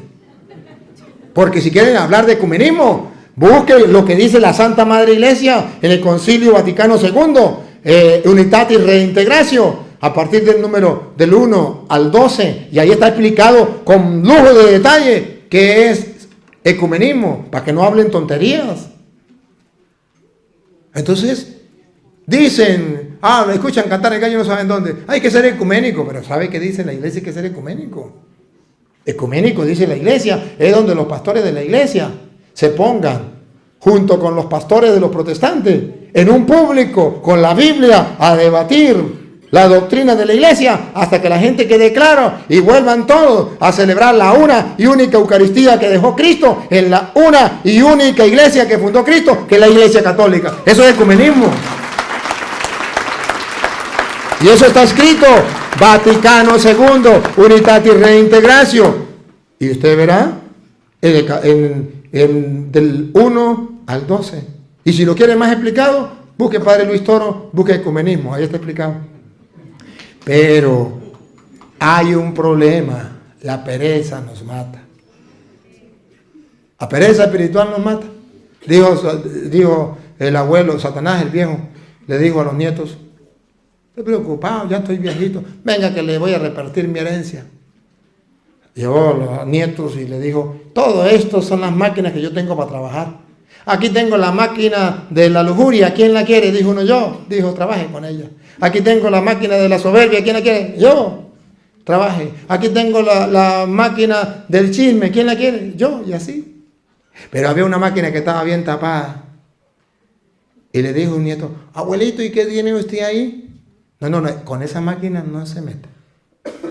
[SPEAKER 2] Porque si quieren hablar de ecumenismo, busquen lo que dice la Santa Madre Iglesia en el Concilio Vaticano II, Unitatis Reintegratio, a partir del número del 1 al 12, y ahí está explicado con lujo de detalle qué es ecumenismo, para que no hablen tonterías. Entonces, dicen, escuchan cantar el gallo y no saben dónde. Hay que ser ecuménico, pero ¿sabe qué dice la iglesia? Hay que ser ecuménico. Ecuménico, dice la iglesia, es donde los pastores de la iglesia se pongan junto con los pastores de los protestantes en un público con la Biblia a debatir la doctrina de la iglesia hasta que la gente quede claro y vuelvan todos a celebrar la una y única Eucaristía que dejó Cristo en la una y única iglesia que fundó Cristo, que es la Iglesia Católica. Eso es ecumenismo. Y eso está escrito, Vaticano II, Unitatis Reintegratio. Y usted verá del 1 al 12. Y si lo quiere más explicado, busque Padre Luis Toro, busque ecumenismo, ahí está explicado. Pero hay un problema, la pereza nos mata. La pereza espiritual nos mata. Dijo el abuelo, Satanás, el viejo, le dijo a los nietos, estoy preocupado, ya estoy viejito, venga que le voy a repartir mi herencia. Llevó a los nietos y le dijo, todo esto son las máquinas que yo tengo para trabajar. Aquí tengo la máquina de la lujuria, ¿quién la quiere? Dijo uno, yo. Dijo, trabaje con ella. Aquí tengo la máquina de la soberbia, ¿quién la quiere? Yo. Trabaje. Aquí tengo la máquina del chisme, ¿quién la quiere? Yo. Y así. Pero había una máquina que estaba bien tapada. Y le dijo un nieto, abuelito, ¿y qué tiene usted ahí? No, con esa máquina no se mete.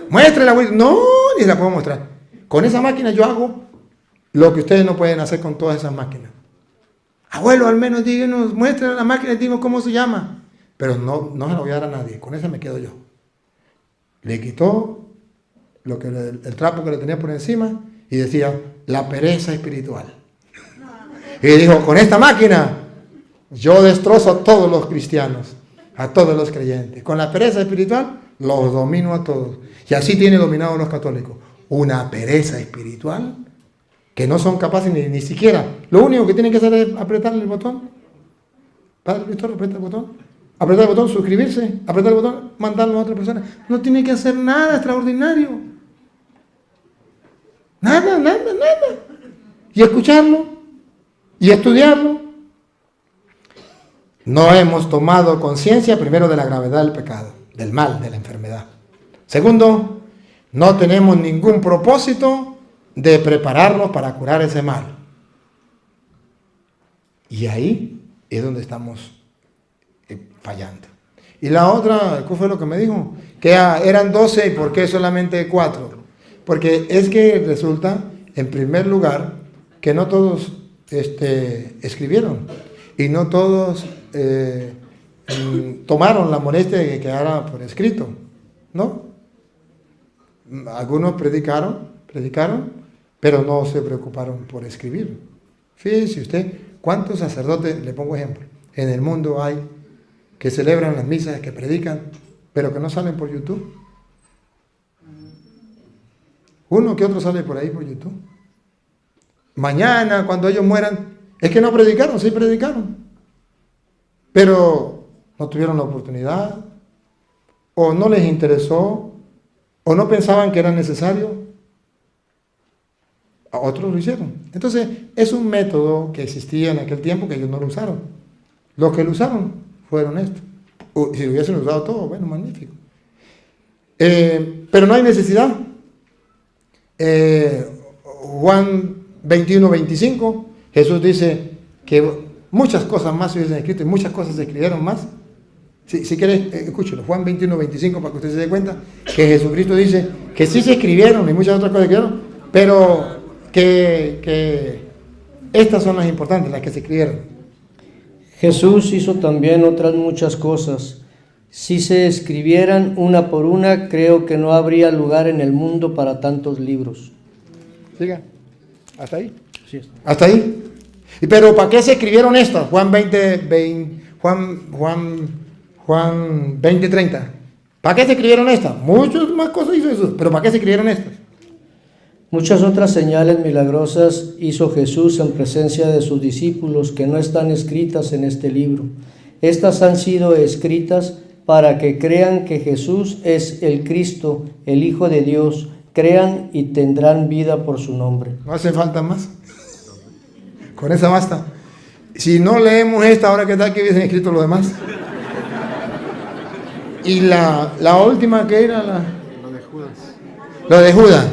[SPEAKER 2] Muéstrela, abuelito. No, ni la puedo mostrar. Con esa máquina yo hago lo que ustedes no pueden hacer con todas esas máquinas. Abuelo, al menos díganos, muéstrenle la máquina y díganos cómo se llama. Pero no se la voy a dar a nadie, con esa me quedo yo. Le quitó el trapo que le tenía por encima y decía, la pereza espiritual. Y dijo, con esta máquina yo destrozo a todos los cristianos, a todos los creyentes. Con la pereza espiritual los domino a todos. Y así tiene dominados los católicos. Una pereza espiritual que no son capaces ni siquiera. Lo único que tienen que hacer es apretar el botón. Padre Víctor, aprieta el botón. apretar el botón, suscribirse, apretar el botón, mandarlo a otra persona. No tiene que hacer nada extraordinario. Nada. Y escucharlo, y estudiarlo. No hemos tomado conciencia, primero, de la gravedad del pecado, del mal, de la enfermedad. Segundo, no tenemos ningún propósito de prepararnos para curar ese mal. Y ahí es donde estamos fallando. Y la otra, ¿qué fue lo que me dijo? Que eran 12 y ¿por qué solamente 4? Porque es que resulta, en primer lugar, que no todos escribieron y no todos tomaron la molestia de que quedara por escrito, ¿no? Algunos predicaron, pero no se preocuparon por escribir. Fíjese usted, ¿cuántos sacerdotes, le pongo ejemplo, en el mundo hay que celebran las misas, que predican, pero que no salen por YouTube? Uno que otro sale por ahí por YouTube. Mañana, cuando ellos mueran, es que no predicaron, sí predicaron, pero no tuvieron la oportunidad, o no les interesó, o no pensaban que era necesario. A otros lo hicieron. Entonces, es un método que existía en aquel tiempo que ellos no lo usaron. Los que lo usaron fueron estos. Si lo hubiesen usado todo, bueno, magnífico. Pero no hay necesidad. Juan 21:25, Jesús dice que muchas cosas más se hubiesen escrito y muchas cosas se escribieron más. Si quieres, escúchelo, Juan 21:25, para que usted se dé cuenta que Jesucristo dice que sí se escribieron y muchas otras cosas se escribieron, pero que estas son las importantes, las que se escribieron.
[SPEAKER 5] Jesús hizo también otras muchas cosas. Si se escribieran una por una, creo que no habría lugar en el mundo para tantos libros.
[SPEAKER 2] Siga, hasta ahí.
[SPEAKER 5] Sí, está.
[SPEAKER 2] Hasta ahí. Pero ¿para qué se escribieron estas? Juan 20:30. ¿Para qué se escribieron estas? Muchas más cosas hizo Jesús, pero ¿para qué se escribieron estas?
[SPEAKER 5] Muchas otras señales milagrosas hizo Jesús en presencia de sus discípulos que no están escritas en este libro. Estas han sido escritas para que crean que Jesús es el Cristo, el Hijo de Dios, crean y tendrán vida por su nombre.
[SPEAKER 2] No hace falta más. Con esa basta. Si no leemos esta, ahora que tal que hubiesen escrito lo demás. Y la última que era
[SPEAKER 6] Lo de Judas.
[SPEAKER 2] lo de Judas.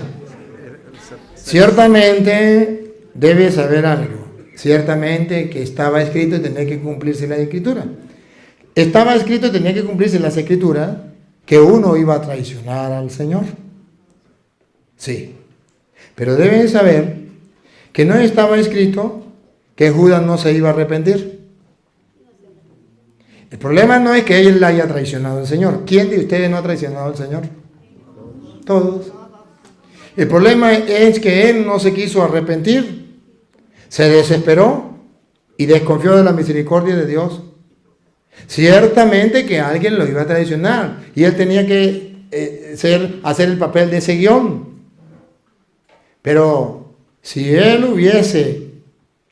[SPEAKER 2] Ciertamente debe saber algo. Ciertamente que estaba escrito y tenía que cumplirse la escritura. Estaba escrito y tenía que cumplirse las escrituras que uno iba a traicionar al Señor. Sí. Pero deben saber que no estaba escrito que Judas no se iba a arrepentir. El problema no es que él haya traicionado al Señor. ¿Quién de ustedes no ha traicionado al Señor? Todos. El problema es que él no se quiso arrepentir, se desesperó y desconfió de la misericordia de Dios. Ciertamente que alguien lo iba a traicionar y él tenía que hacer el papel de ese guión. Pero si él hubiese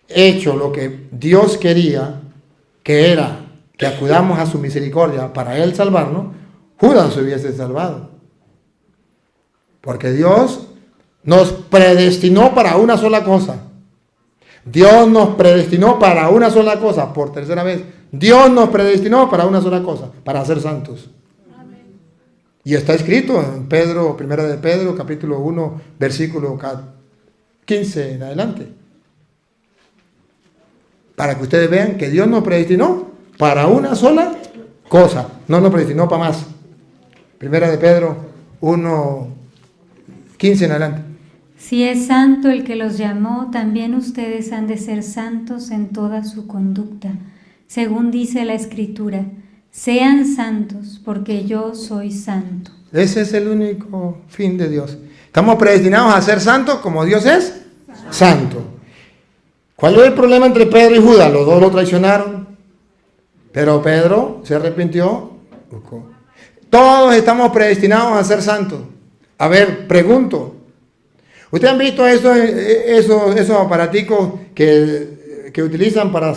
[SPEAKER 2] hecho lo que Dios quería, que era que acudamos a su misericordia para él salvarnos, Judas se hubiese salvado. Porque Dios nos predestinó para una sola cosa. Dios nos predestinó para una sola cosa, por tercera vez. Dios nos predestinó para una sola cosa, para ser santos. Amén. Y está escrito en Pedro, primera de Pedro, capítulo 1, versículo 15 en adelante. Para que ustedes vean que Dios nos predestinó para una sola cosa, no nos predestinó para más. Primera de Pedro 1, 15 en adelante.
[SPEAKER 3] Si es santo el que los llamó, también ustedes han de ser santos en toda su conducta, según dice la Escritura. Sean santos, porque yo soy santo.
[SPEAKER 2] Ese es el único fin de Dios. Estamos predestinados a ser santos como Dios es santo. ¿Cuál es el problema entre Pedro y Judas? Los dos lo traicionaron, pero Pedro se arrepintió. Todos estamos predestinados a ser santos. A ver, pregunto. ¿Ustedes han visto esos aparaticos que utilizan para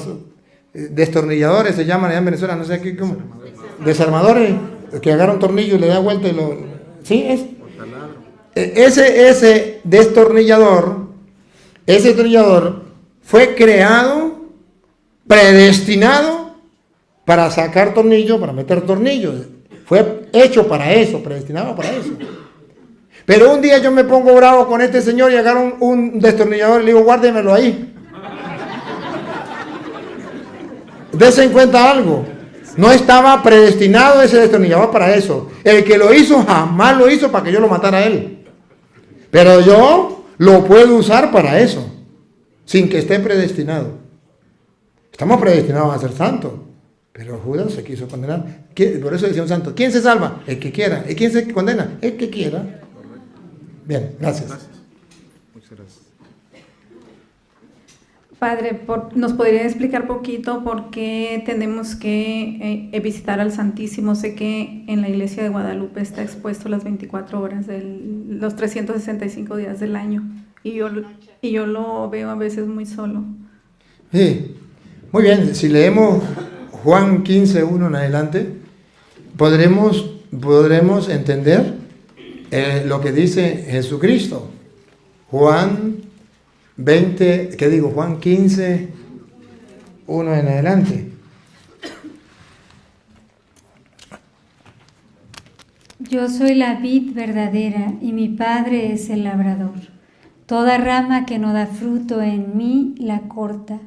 [SPEAKER 2] destornilladores? Se llaman allá en Venezuela, no sé qué, ¿cómo? desarmadores, que agarra un tornillo y le da vuelta y lo... Sí, ese destornillador, ese destornillador fue creado, predestinado para sacar tornillos, para meter tornillos. Fue hecho para eso, predestinado para eso. Pero un día yo me pongo bravo con este señor y agarro un destornillador y le digo, guárdemelo ahí. Dese en cuenta algo. No estaba predestinado ese destornillador para eso. El que lo hizo jamás lo hizo para que yo lo matara a él. Pero yo lo puedo usar para eso, sin que esté predestinado. Estamos predestinados a ser santos. Pero Judas se quiso condenar. Por eso decía un santo, ¿quién se salva? El que quiera. ¿Y quién se condena? El que quiera. Bien, gracias.
[SPEAKER 6] Muchas gracias.
[SPEAKER 7] Padre, ¿nos podría explicar poquito por qué tenemos que visitar al Santísimo? Sé que en la iglesia de Guadalupe está expuesto las 24 horas, los 365 días del año, y yo lo veo a veces muy solo.
[SPEAKER 2] Sí, muy bien. Si leemos Juan 15:1 en adelante, podremos entender lo que dice Jesucristo. Juan 20, ¿qué digo? Juan 15:1 en adelante.
[SPEAKER 3] Yo soy la vid verdadera y mi Padre es el labrador. Toda rama que no da fruto en mí la corta,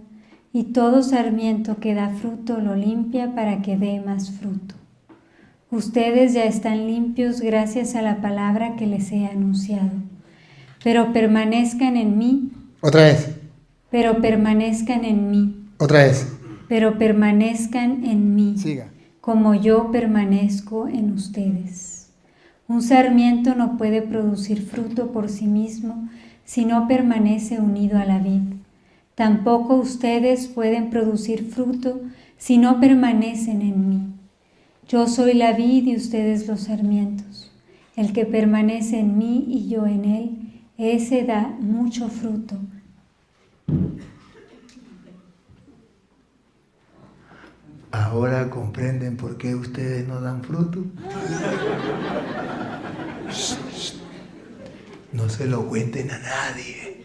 [SPEAKER 3] y todo sarmiento que da fruto lo limpia para que dé más fruto. Ustedes ya están limpios gracias a la palabra que les he anunciado. Pero permanezcan en mí.
[SPEAKER 2] Otra vez.
[SPEAKER 3] Pero permanezcan en mí.
[SPEAKER 2] Otra vez.
[SPEAKER 3] Pero permanezcan en mí.
[SPEAKER 2] Siga.
[SPEAKER 3] Como yo permanezco en ustedes. Un sarmiento no puede producir fruto por sí mismo si no permanece unido a la vid. Tampoco ustedes pueden producir fruto si no permanecen en mí. Yo soy la vid y ustedes los sarmientos. El que permanece en mí y yo en él, ese da mucho fruto.
[SPEAKER 2] Ahora comprenden por qué ustedes no dan fruto. No se lo cuenten a nadie.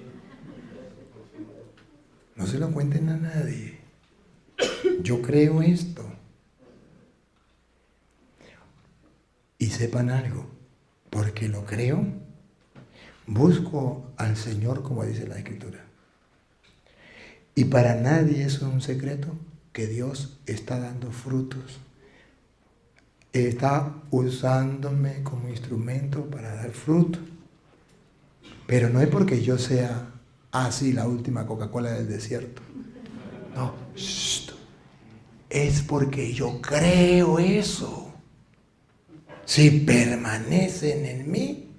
[SPEAKER 2] No se lo cuenten a nadie. Yo creo esto. Y sepan algo, porque lo creo, busco al Señor como dice la Escritura. Y para nadie es un secreto que Dios está dando frutos. Está usándome como instrumento para dar fruto. Pero no es porque yo sea así la última Coca-Cola del desierto. No, es porque yo creo eso. Si permanecen en mí,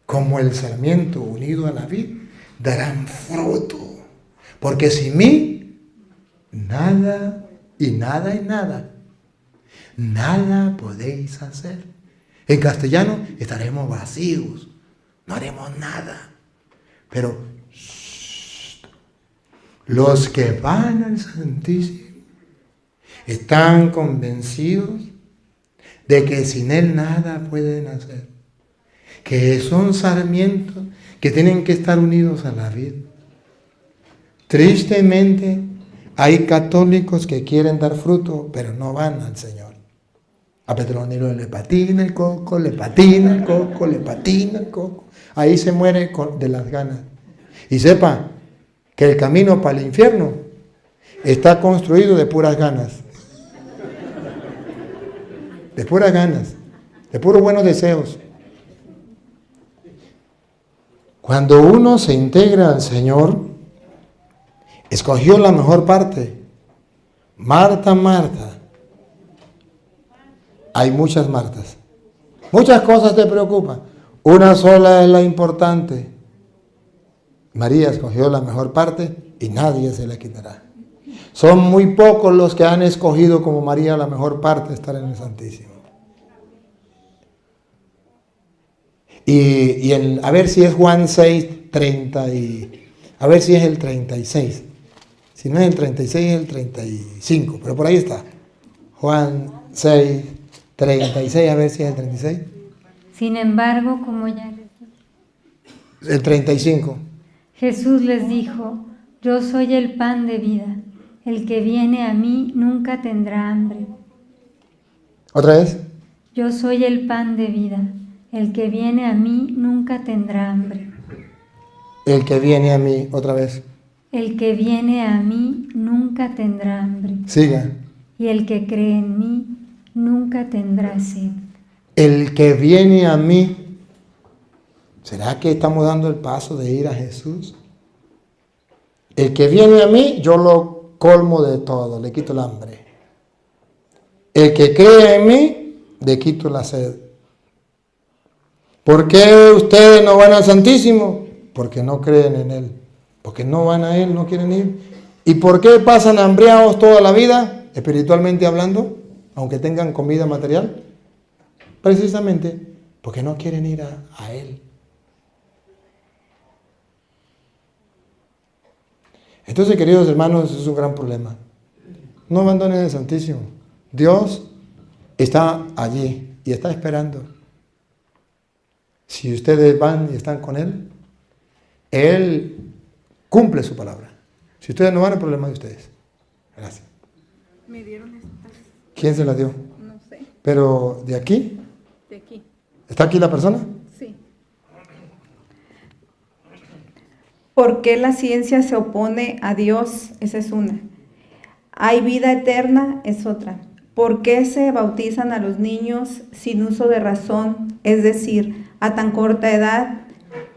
[SPEAKER 2] como el sarmiento unido a la vid, darán fruto. Porque sin mí, nada y nada y nada podéis hacer. En castellano estaremos vacíos, no haremos nada. Pero los que van al Santísimo están convencidos de que sin Él nada pueden hacer, que son sarmientos que tienen que estar unidos a la vid. Tristemente, hay católicos que quieren dar fruto, pero no van al Señor. A Petronilo le patina el coco, le patina el coco, le patina el coco. Ahí se muere de las ganas. Y sepa que el camino para el infierno está construido de puras ganas. De puras ganas, de puros buenos deseos. Cuando uno se integra al Señor, escogió la mejor parte. Marta, Marta. Hay muchas Martas. Muchas cosas te preocupan. Una sola es la importante. María escogió la mejor parte y nadie se la quitará. Son muy pocos los que han escogido como María la mejor parte, estar en el Santísimo. A ver si es Juan 6, 30 a ver si es el 36. Si no es el 36 es el 35, pero por ahí está. Juan 6, 36, a ver si es el 36.
[SPEAKER 3] Sin embargo, como ya les dije,
[SPEAKER 2] El 35.
[SPEAKER 3] Jesús les dijo, yo soy el pan de vida. El que viene a mí nunca tendrá hambre.
[SPEAKER 2] ¿Otra vez?
[SPEAKER 3] Yo soy el pan de vida. El que viene a mí nunca tendrá hambre.
[SPEAKER 2] El que viene a mí, otra vez.
[SPEAKER 3] El que viene a mí nunca tendrá hambre.
[SPEAKER 2] Siga.
[SPEAKER 3] Y el que cree en mí nunca tendrá sed.
[SPEAKER 2] El que viene a mí. ¿Será que estamos dando el paso de ir a Jesús? El que viene a mí, yo lo colmo de todo, le quito el hambre. El que cree en mí, le quito la sed. ¿Por qué ustedes no van al Santísimo? Porque no creen en Él. Porque no van a Él, no quieren ir. ¿Y por qué pasan hambriados toda la vida, espiritualmente hablando, aunque tengan comida material? Precisamente porque no quieren ir a Él. Entonces, queridos hermanos, eso es un gran problema. No abandonen el Santísimo. Dios está allí y está esperando. Si ustedes van y están con Él, Él cumple su palabra. Si ustedes no van, el problema de ustedes. Gracias.
[SPEAKER 7] Me dieron estas.
[SPEAKER 2] ¿Quién se la dio?
[SPEAKER 7] No sé.
[SPEAKER 2] ¿Pero de aquí?
[SPEAKER 7] De aquí.
[SPEAKER 2] ¿Está aquí la persona?
[SPEAKER 7] Sí. ¿Por qué la ciencia se opone a Dios? Esa es una. ¿Hay vida eterna? Es otra. ¿Por qué se bautizan a los niños sin uso de razón? Es decir, a tan corta edad.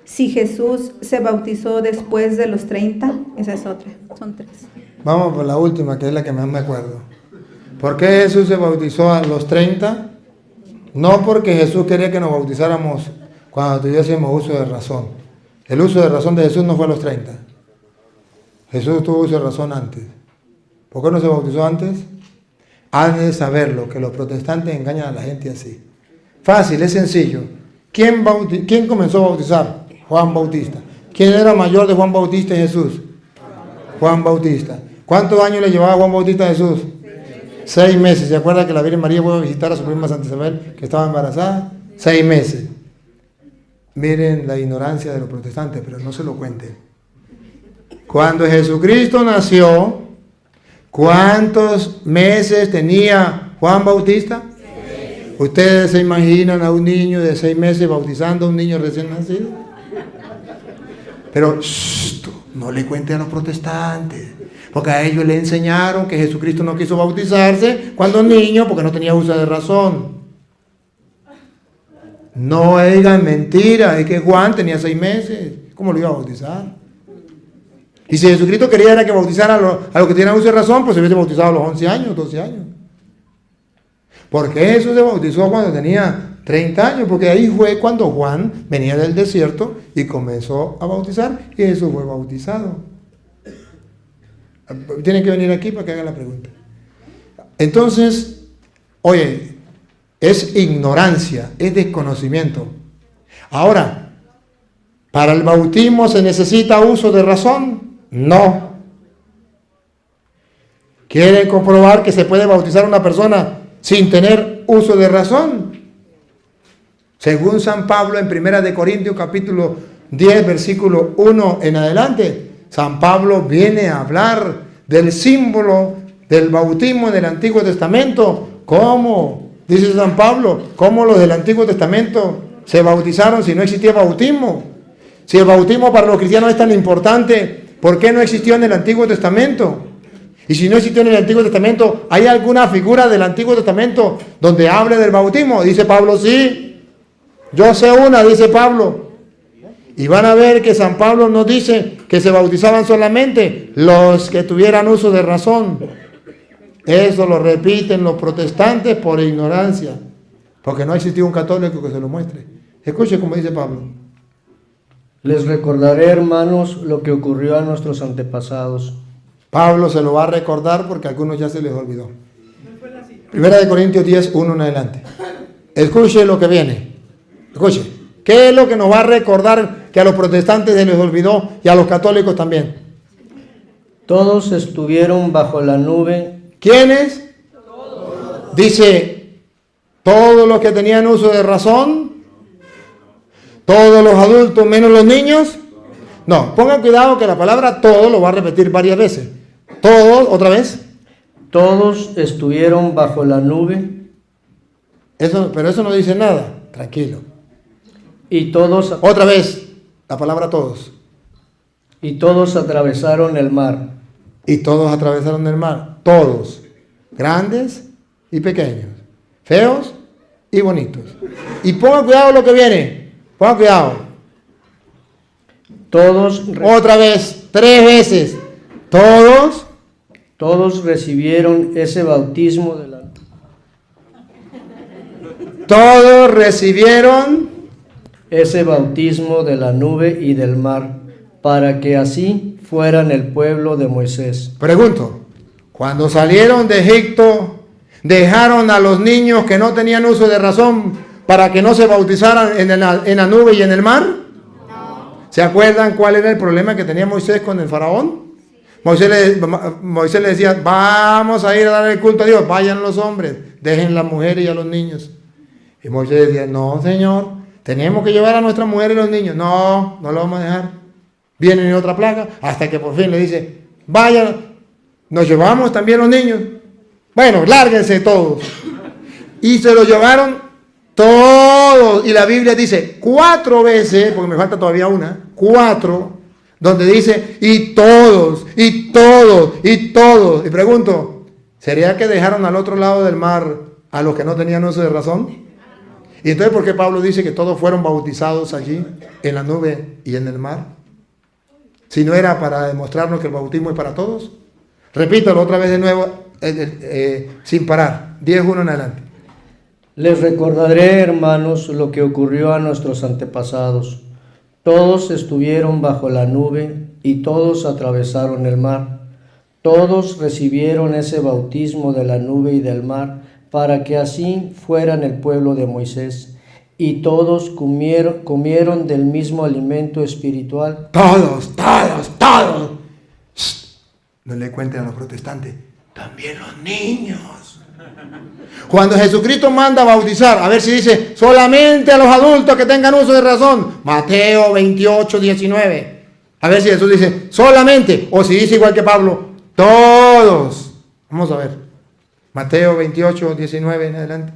[SPEAKER 7] Si Jesús se bautizó después de los 30, esa es otra. Son 3.
[SPEAKER 2] Vamos por la última, que es la que más me acuerdo. ¿Por qué Jesús se bautizó a los 30? No porque Jesús quería que nos bautizáramos cuando tuviésemos uso de razón. El uso de razón de Jesús no fue a los 30. Jesús tuvo uso de razón antes. ¿Por qué no se bautizó antes? Han de saberlo, que los protestantes engañan a la gente así. Fácil, es sencillo. ¿Quién comenzó a bautizar? Juan Bautista. ¿Quién era mayor de Juan Bautista y Jesús? Juan Bautista. ¿Cuántos años le llevaba Juan Bautista a Jesús? 6 meses. ¿Se acuerda que la Virgen María fue a visitar a su prima Santa Isabel, que estaba embarazada? 6 meses. Miren la ignorancia de los protestantes, pero no se lo cuenten. Cuando Jesucristo nació, ¿cuántos meses tenía Juan Bautista? 6. ¿Ustedes se imaginan a un niño de 6 meses bautizando a un niño recién nacido? Pero no le cuenten a los protestantes, porque a ellos le enseñaron que Jesucristo no quiso bautizarse cuando niño porque no tenía uso de razón. No digan mentira, es que Juan tenía 6 meses, ¿cómo lo iba a bautizar? Y si Jesucristo quería era que bautizara a los que tenían uso de razón, pues se hubiese bautizado a los 11 años, 12 años. ¿Por qué Jesús se bautizó cuando tenía 30 años? Porque ahí fue cuando Juan venía del desierto y comenzó a bautizar y Jesús fue bautizado. Tienen que venir aquí para que hagan la pregunta. Entonces, oye, es ignorancia, es desconocimiento. Ahora, ¿para el bautismo se necesita uso de razón? No. ¿Quieren comprobar que se puede bautizar a una persona sin tener uso de razón? Según San Pablo en 1 Corintios capítulo 10, versículo 1 en adelante, San Pablo viene a hablar del símbolo del bautismo en el Antiguo Testamento. ¿Cómo? Dice San Pablo, ¿cómo los del Antiguo Testamento se bautizaron si no existía bautismo? Si el bautismo para los cristianos es tan importante, ¿por qué no existió en el Antiguo Testamento? Y si no existió en el Antiguo Testamento, ¿hay alguna figura del Antiguo Testamento donde hable del bautismo? Dice Pablo, sí. Yo sé una, dice Pablo. Y van a ver que San Pablo nos dice que se bautizaban solamente los que tuvieran uso de razón. Eso lo repiten los protestantes por ignorancia, porque no ha existido un católico que se lo muestre. Escuche como dice Pablo.
[SPEAKER 5] Les recordaré, hermanos, lo que ocurrió a nuestros antepasados.
[SPEAKER 2] Pablo se lo va a recordar porque a algunos ya se les olvidó. 1 Corintios 10, 1 en adelante. Escuche lo que viene. Escuche. ¿Qué es lo que nos va a recordar que a los protestantes se les olvidó y a los católicos también? Todos
[SPEAKER 5] estuvieron bajo la nube.
[SPEAKER 2] ¿Quiénes? Dice, todos los que tenían uso de razón, todos los adultos menos los niños. No, pongan cuidado que la palabra todo lo va a repetir varias veces. Todos, otra vez.
[SPEAKER 5] Todos estuvieron bajo la nube.
[SPEAKER 2] Pero eso no dice nada. Tranquilo.
[SPEAKER 5] Y todos,
[SPEAKER 2] Otra vez, la palabra todos.
[SPEAKER 5] y todos atravesaron el mar.
[SPEAKER 2] Y todos atravesaron el mar. Todos. Grandes y pequeños. Feos y bonitos. Y pongan cuidado lo que viene. Pongan cuidado. Otra vez, 3 veces.
[SPEAKER 5] Todos recibieron ese bautismo de la
[SPEAKER 2] Todos recibieron
[SPEAKER 5] ese bautismo de la nube y del mar, para que así fueran el pueblo de Moisés.
[SPEAKER 2] Pregunto, cuando salieron de Egipto, ¿dejaron a los niños que no tenían uso de razón para que no se bautizaran en la nube y en el mar? No. ¿Se acuerdan cuál era el problema que tenía Moisés con el faraón? Moisés le decía, vamos a ir a dar el culto a Dios, vayan los hombres, dejen las mujeres y a los niños. Y Moisés decía, no, Señor, tenemos que llevar a nuestras mujeres y los niños. No, no lo vamos a dejar. Viene otra plaga, hasta que por fin le dice, vayan, nos llevamos también los niños. Bueno, lárguense todos. Y se los llevaron todos. Y la Biblia dice 4 veces, porque me falta todavía una, 4, donde dice, y todos, y todos, y todos. Y pregunto, ¿sería que dejaron al otro lado del mar a los que no tenían uso de razón? Y entonces, ¿por qué Pablo dice que todos fueron bautizados allí, en la nube y en el mar? Si no era para demostrarnos que el bautismo es para todos. Repítalo otra vez de nuevo, sin parar. 10:1 en adelante.
[SPEAKER 5] Les recordaré, hermanos, lo que ocurrió a nuestros antepasados. Todos estuvieron bajo la nube y todos atravesaron el mar. Todos recibieron ese bautismo de la nube y del mar, para que así fueran el pueblo de Moisés. Y todos comieron del mismo alimento espiritual.
[SPEAKER 2] Todos. Shh, no le cuenten a los protestantes, también los niños. Cuando Jesucristo manda a bautizar, a ver si dice solamente a los adultos que tengan uso de razón. Mateo 28:19. A ver si Jesús dice solamente, o si dice igual que Pablo, todos. Vamos a ver. Mateo 28:19 en adelante.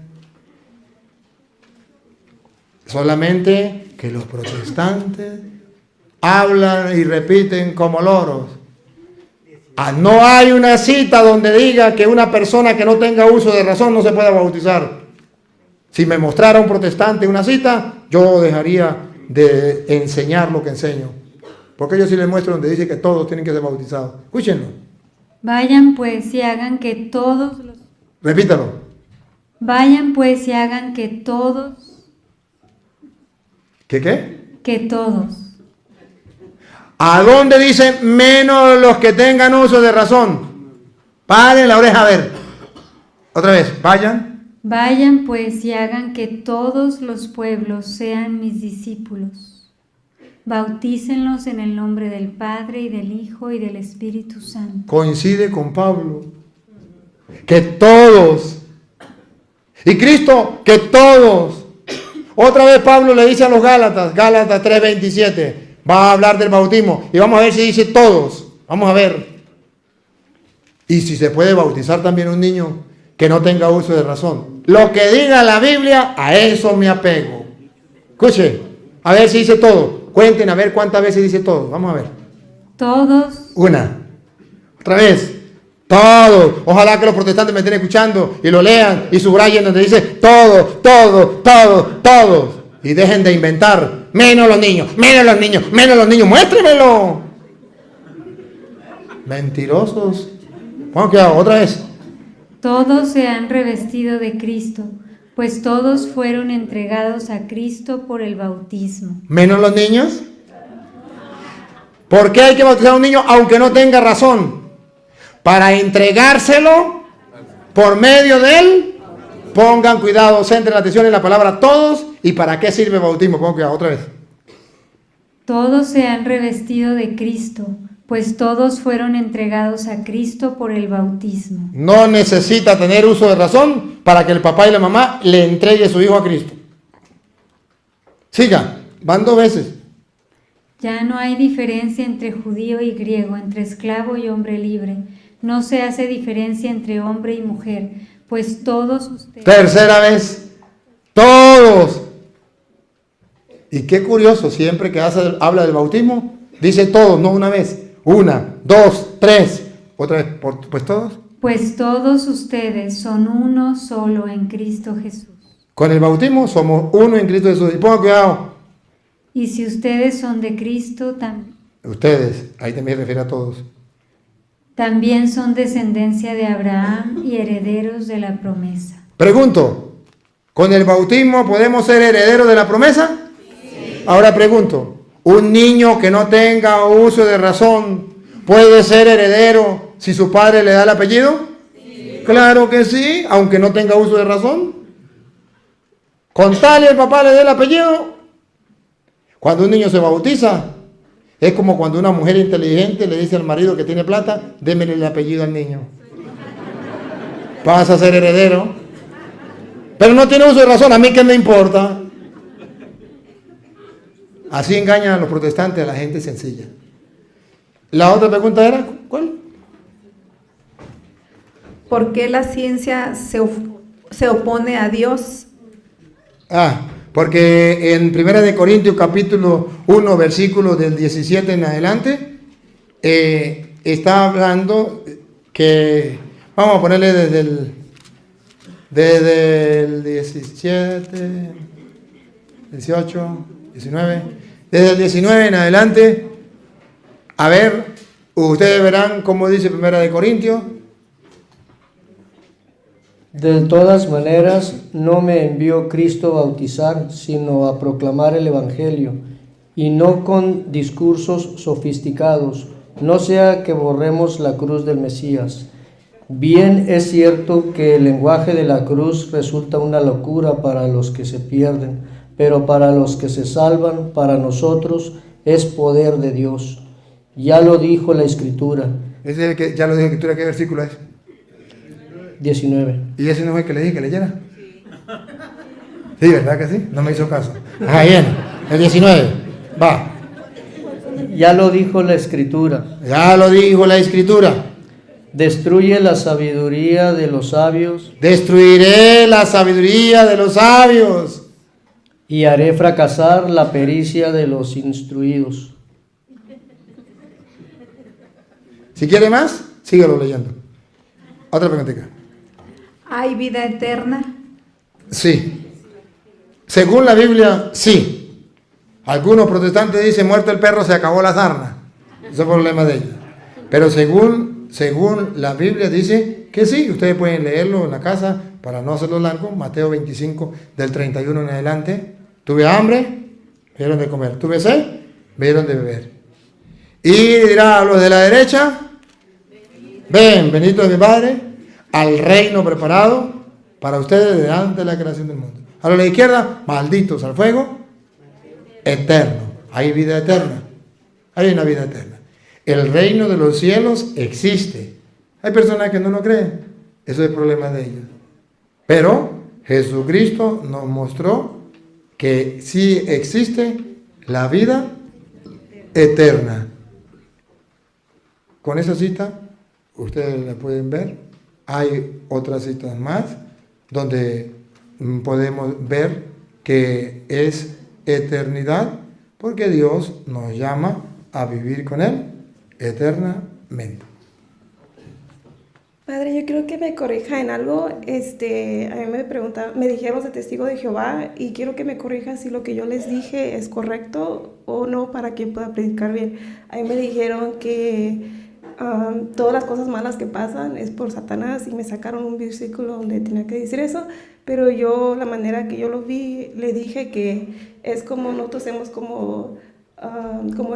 [SPEAKER 2] Solamente que los protestantes hablan y repiten como loros. No hay una cita donde diga que una persona que no tenga uso de razón no se pueda bautizar. Si me mostrara un protestante una cita, yo dejaría de enseñar lo que enseño. Porque yo sí les muestro donde dice que todos tienen que ser bautizados. Escúchenlo.
[SPEAKER 3] Vayan pues y hagan que todos los...
[SPEAKER 2] Repítalo.
[SPEAKER 3] Vayan pues y hagan que todos...
[SPEAKER 2] ¿Qué?
[SPEAKER 3] Que todos.
[SPEAKER 2] ¿A dónde dice menos los que tengan uso de razón? Paren la oreja a ver. Otra vez, vayan.
[SPEAKER 3] Vayan pues y hagan que todos los pueblos sean mis discípulos. Bautícenlos en el nombre del Padre y del Hijo y del Espíritu Santo.
[SPEAKER 2] Coincide con Pablo. Que todos. Y Cristo, que todos. Otra vez Pablo le dice a los Gálatas, Gálatas 3:27, va a hablar del bautismo. Y vamos a ver si dice todos. Vamos a ver. Y si se puede bautizar también un niño que no tenga uso de razón. Lo que diga la Biblia, a eso me apego. Escuche, a ver si dice todo. Cuenten a ver cuántas veces dice todo. Vamos a ver.
[SPEAKER 3] Todos.
[SPEAKER 2] Una. Otra vez. Todos. Ojalá que los protestantes me estén escuchando y lo lean y subrayen donde dice todos. Y dejen de inventar. Menos los niños. Muéstremelo. Mentirosos. Vamos a otra vez.
[SPEAKER 3] Todos se han revestido de Cristo, pues todos fueron entregados a Cristo por el bautismo.
[SPEAKER 2] ¿Menos los niños? ¿Por qué hay que bautizar a un niño aunque no tenga razón? Para entregárselo por medio de él. Pongan cuidado, centren la atención en la palabra todos. ¿Y para qué sirve el bautismo? Pongan cuidado, otra vez.
[SPEAKER 3] Todos se han revestido de Cristo, pues todos fueron entregados a Cristo por el bautismo.
[SPEAKER 2] No necesita tener uso de razón para que el papá y la mamá le entregue su hijo a Cristo. Siga, van 2 veces.
[SPEAKER 3] Ya no hay diferencia entre judío y griego, entre esclavo y hombre libre. No se hace diferencia entre hombre y mujer, pues todos ustedes...
[SPEAKER 2] Tercera vez. Todos. Y qué curioso, siempre que habla del bautismo, dice todos, no una vez. 1, 2, 3. Otra vez, pues todos.
[SPEAKER 3] Pues todos ustedes son uno solo en Cristo Jesús.
[SPEAKER 2] Con el bautismo somos uno en Cristo Jesús. Y ponga cuidado.
[SPEAKER 3] Y si ustedes son de Cristo,
[SPEAKER 2] Ustedes, ahí también refiere a todos.
[SPEAKER 3] también son descendencia de Abraham y herederos de la promesa.
[SPEAKER 2] Pregunto, ¿con el bautismo podemos ser herederos de la promesa? Sí. Ahora pregunto, ¿un niño que no tenga uso de razón puede ser heredero si su padre le da el apellido? Sí. Claro que sí, aunque no tenga uso de razón. Con tal el papá le dé el apellido. Cuando un niño se bautiza, es como cuando una mujer inteligente le dice al marido que tiene plata, démele el apellido al niño. Vas a ser heredero. Pero no tiene uso de razón, a mí qué me importa. Así engañan a los protestantes, a la gente sencilla. La otra pregunta era, ¿cuál?
[SPEAKER 7] ¿Por qué la ciencia se opone a Dios?
[SPEAKER 2] Porque en 1 Corintios capítulo 1, versículo del 17 en adelante, está hablando que, vamos a ponerle desde el 17, 18, 19, desde el 19 en adelante, a ver, ustedes verán cómo dice 1 Corintios.
[SPEAKER 5] De todas maneras, no me envió Cristo a bautizar, sino a proclamar el Evangelio, y no con discursos sofisticados, no sea que borremos la cruz del Mesías. Bien es cierto que el lenguaje de la cruz resulta una locura para los que se pierden, pero para los que se salvan, para nosotros, es poder de Dios. Ya lo dijo la Escritura.
[SPEAKER 2] Ese es el que ya lo dijo la Escritura, ¿qué versículo es?
[SPEAKER 5] 19.
[SPEAKER 2] ¿Y ese no fue el que le dije que leyera? Sí, ¿verdad que sí? No me hizo caso. Bien, el 19, va.
[SPEAKER 5] Ya lo dijo la Escritura.
[SPEAKER 2] Ya lo dijo la Escritura.
[SPEAKER 5] Destruye la sabiduría de los sabios.
[SPEAKER 2] Destruiré la sabiduría de los sabios.
[SPEAKER 5] Y haré fracasar la pericia de los instruidos.
[SPEAKER 2] Si quiere más, síguelo leyendo. Otra preguntita.
[SPEAKER 7] ¿Hay vida eterna?
[SPEAKER 2] Sí. Según la Biblia, sí. Algunos protestantes dicen, muerto el perro, se acabó la sarna. Ese es el problema de ellos. Pero según la Biblia dice que sí. Ustedes pueden leerlo en la casa para no hacerlo largo. Mateo 25, del 31 en adelante. Tuve hambre, me dieron de comer. Tuve sed, me dieron de beber. Y dirá a los de la derecha, ven, bendito de mi Padre, al reino preparado para ustedes desde antes de la creación del mundo. A la izquierda, malditos al fuego eterno. Hay vida eterna. Hay una vida eterna. El reino de los cielos existe. Hay personas que no lo creen. Eso es el problema de ellos. Pero Jesucristo nos mostró que sí existe la vida eterna. Con esa cita, ustedes la pueden ver. Hay otras citas más donde podemos ver que es eternidad, porque Dios nos llama a vivir con Él eternamente.
[SPEAKER 8] Padre, yo creo que me corrija en algo. A mí me dijeron de testigo de Jehová y quiero que me corrija si lo que yo les dije es correcto o no para que pueda predicar bien. A mí me dijeron que todas las cosas malas que pasan es por Satanás y me sacaron un versículo donde tenía que decir eso, pero yo, la manera que yo lo vi, le dije que es como nosotros hacemos como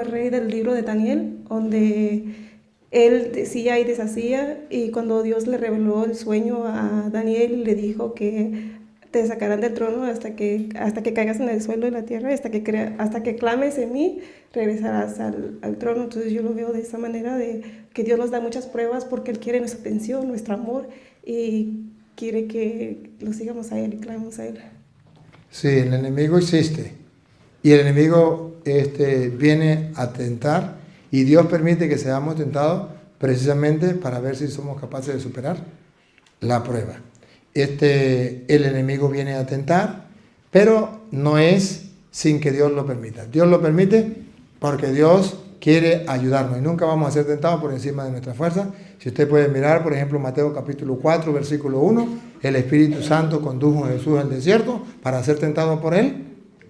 [SPEAKER 8] el rey del libro de Daniel, donde él decía y deshacía, y cuando Dios le reveló el sueño a Daniel, le dijo que te sacarán del trono hasta que caigas en el suelo de la tierra, hasta que clames en mí, regresarás al trono. Entonces yo lo veo de esa manera, de que Dios nos da muchas pruebas porque Él quiere nuestra atención, nuestro amor, y quiere que lo sigamos a Él y clamemos a Él.
[SPEAKER 2] Sí, el enemigo existe y el enemigo viene a tentar, y Dios permite que seamos tentados precisamente para ver si somos capaces de superar la prueba. El enemigo viene a tentar, pero no es sin que Dios lo permita. Dios lo permite porque Dios quiere ayudarnos y nunca vamos a ser tentados por encima de nuestra fuerza. Si usted puede mirar, por ejemplo, Mateo capítulo 4, versículo 1, el Espíritu Santo condujo a Jesús al desierto para ser tentado por el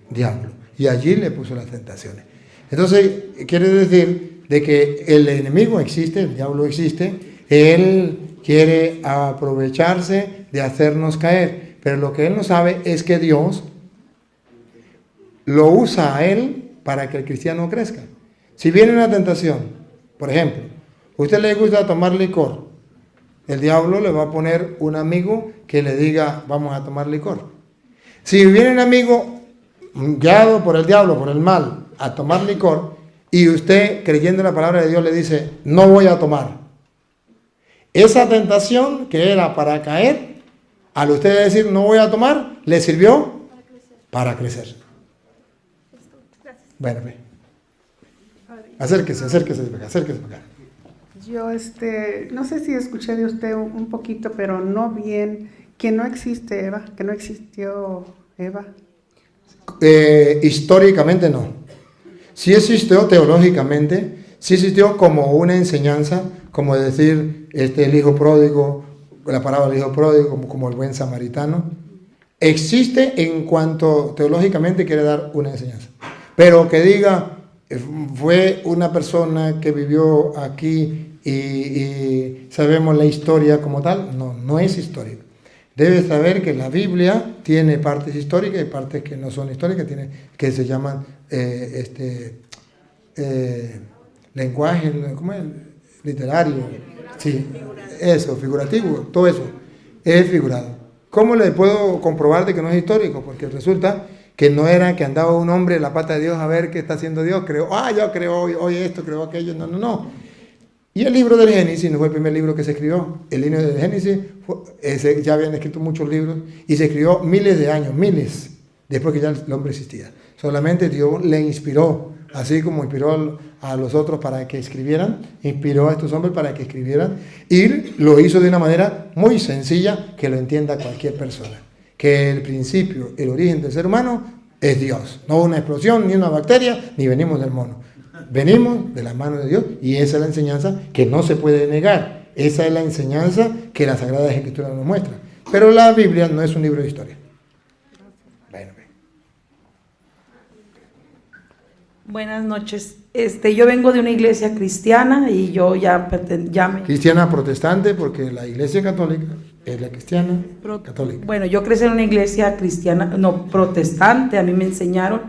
[SPEAKER 2] diablo, y allí le puso las tentaciones. Entonces, quiere decir de que el enemigo existe, el diablo existe, él quiere aprovecharse de hacernos caer, pero lo que él no sabe es que Dios lo usa a él para que el cristiano crezca. Si viene una tentación, por ejemplo, a usted le gusta tomar licor, el diablo le va a poner un amigo que le diga, vamos a tomar licor. Si viene un amigo guiado por el diablo, por el mal, a tomar licor, y usted, creyendo en la palabra de Dios, le dice, no voy a tomar. Esa tentación que era para caer, al usted decir, no voy a tomar, le sirvió para crecer. Bueno, ve. Acérquese para acá.
[SPEAKER 9] Yo no sé si escuché de usted un poquito, pero no bien, que no existe Eva, que no existió Eva.
[SPEAKER 2] Históricamente no. Sí existió teológicamente, sí existió como una enseñanza, como decir el hijo pródigo, la parábola del hijo pródigo, como el buen samaritano. Existe en cuanto teológicamente quiere dar una enseñanza. Pero que diga, fue una persona que vivió aquí y sabemos la historia como tal, no es histórico. Debes saber que la Biblia tiene partes históricas y partes que no son históricas, que se llaman lenguaje, ¿cómo es? Literario. Sí, eso, figurativo, todo eso es figurado. ¿Cómo le puedo comprobar de que no es histórico? Porque resulta que no era que andaba un hombre en la pata de Dios a ver qué está haciendo Dios, yo creo hoy esto, creo aquello, no. Y el libro del Génesis no fue el primer libro que se escribió. El libro del Génesis, ya habían escrito muchos libros y se escribió miles de años, después que ya el hombre existía. Solamente Dios le inspiró, así como inspiró a los otros para que escribieran, inspiró a estos hombres para que escribieran, y lo hizo de una manera muy sencilla que lo entienda cualquier persona. Que el principio, el origen del ser humano es Dios, no una explosión, ni una bacteria, ni venimos del mono. Venimos de la mano de Dios, y esa es la enseñanza que no se puede negar. Esa es la enseñanza que la Sagrada Escritura nos muestra. Pero la Biblia no es un libro de historia.
[SPEAKER 10] Buenas noches. Yo vengo de una iglesia cristiana y yo ya me...
[SPEAKER 2] Cristiana protestante, porque la iglesia católica es la cristiana católica.
[SPEAKER 10] Bueno, yo crecí en una iglesia cristiana, no, protestante, a mí me enseñaron,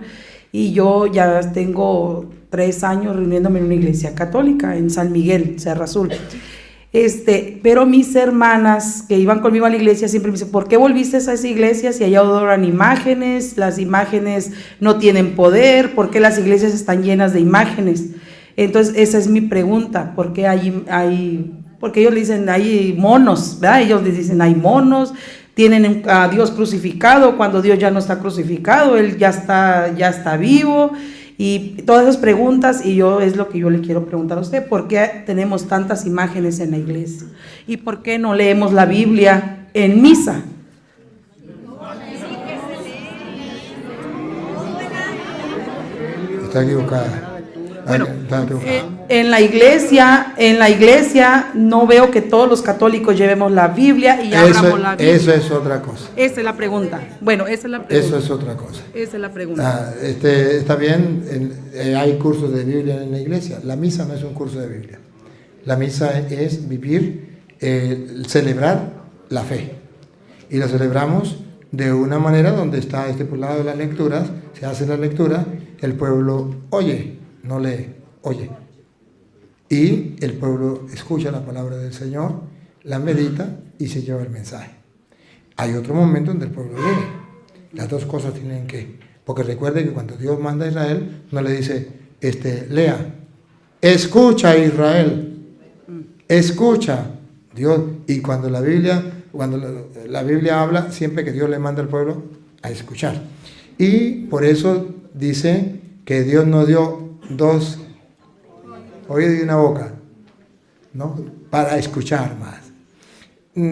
[SPEAKER 10] y yo ya tengo 3 años reuniéndome en una iglesia católica en San Miguel, Cerro Azul. Pero mis hermanas que iban conmigo a la iglesia siempre me dicen, ¿por qué volviste a esa iglesia si allá adoran imágenes? Las imágenes no tienen poder. ¿Por qué las iglesias están llenas de imágenes? Entonces esa es mi pregunta, ¿por qué porque ellos le dicen hay monos, ¿verdad? Ellos les dicen hay monos, tienen a Dios crucificado cuando Dios ya no está crucificado, Él ya está vivo. Y todas esas preguntas, y es lo que yo le quiero preguntar a usted, ¿por qué tenemos tantas imágenes en la iglesia? ¿Y por qué no leemos la Biblia en misa?
[SPEAKER 2] Está equivocada.
[SPEAKER 10] Bueno, en la iglesia no veo que todos los católicos llevemos la Biblia y abramos la Biblia.
[SPEAKER 2] Eso es otra cosa.
[SPEAKER 10] Esa es la pregunta. Bueno, esa es la pregunta.
[SPEAKER 2] Eso es otra cosa.
[SPEAKER 10] Esa es la pregunta.
[SPEAKER 2] Está bien, hay cursos de Biblia en la iglesia. La misa no es un curso de Biblia. La misa es vivir, celebrar la fe. Y la celebramos de una manera donde está estipulado en las lecturas, se hace la lectura, el pueblo oye, no lee, oye. Y el pueblo escucha la palabra del Señor, la medita y se lleva el mensaje. Hay otro momento donde el pueblo lee. Las dos cosas tienen que... Porque recuerde que cuando Dios manda a Israel, no le dice, lea, escucha Israel, escucha Dios. Y cuando la Biblia habla, siempre que Dios le manda al pueblo a escuchar. Y por eso dice que Dios nos dio 2 oídos y una boca, ¿no? Para escuchar más.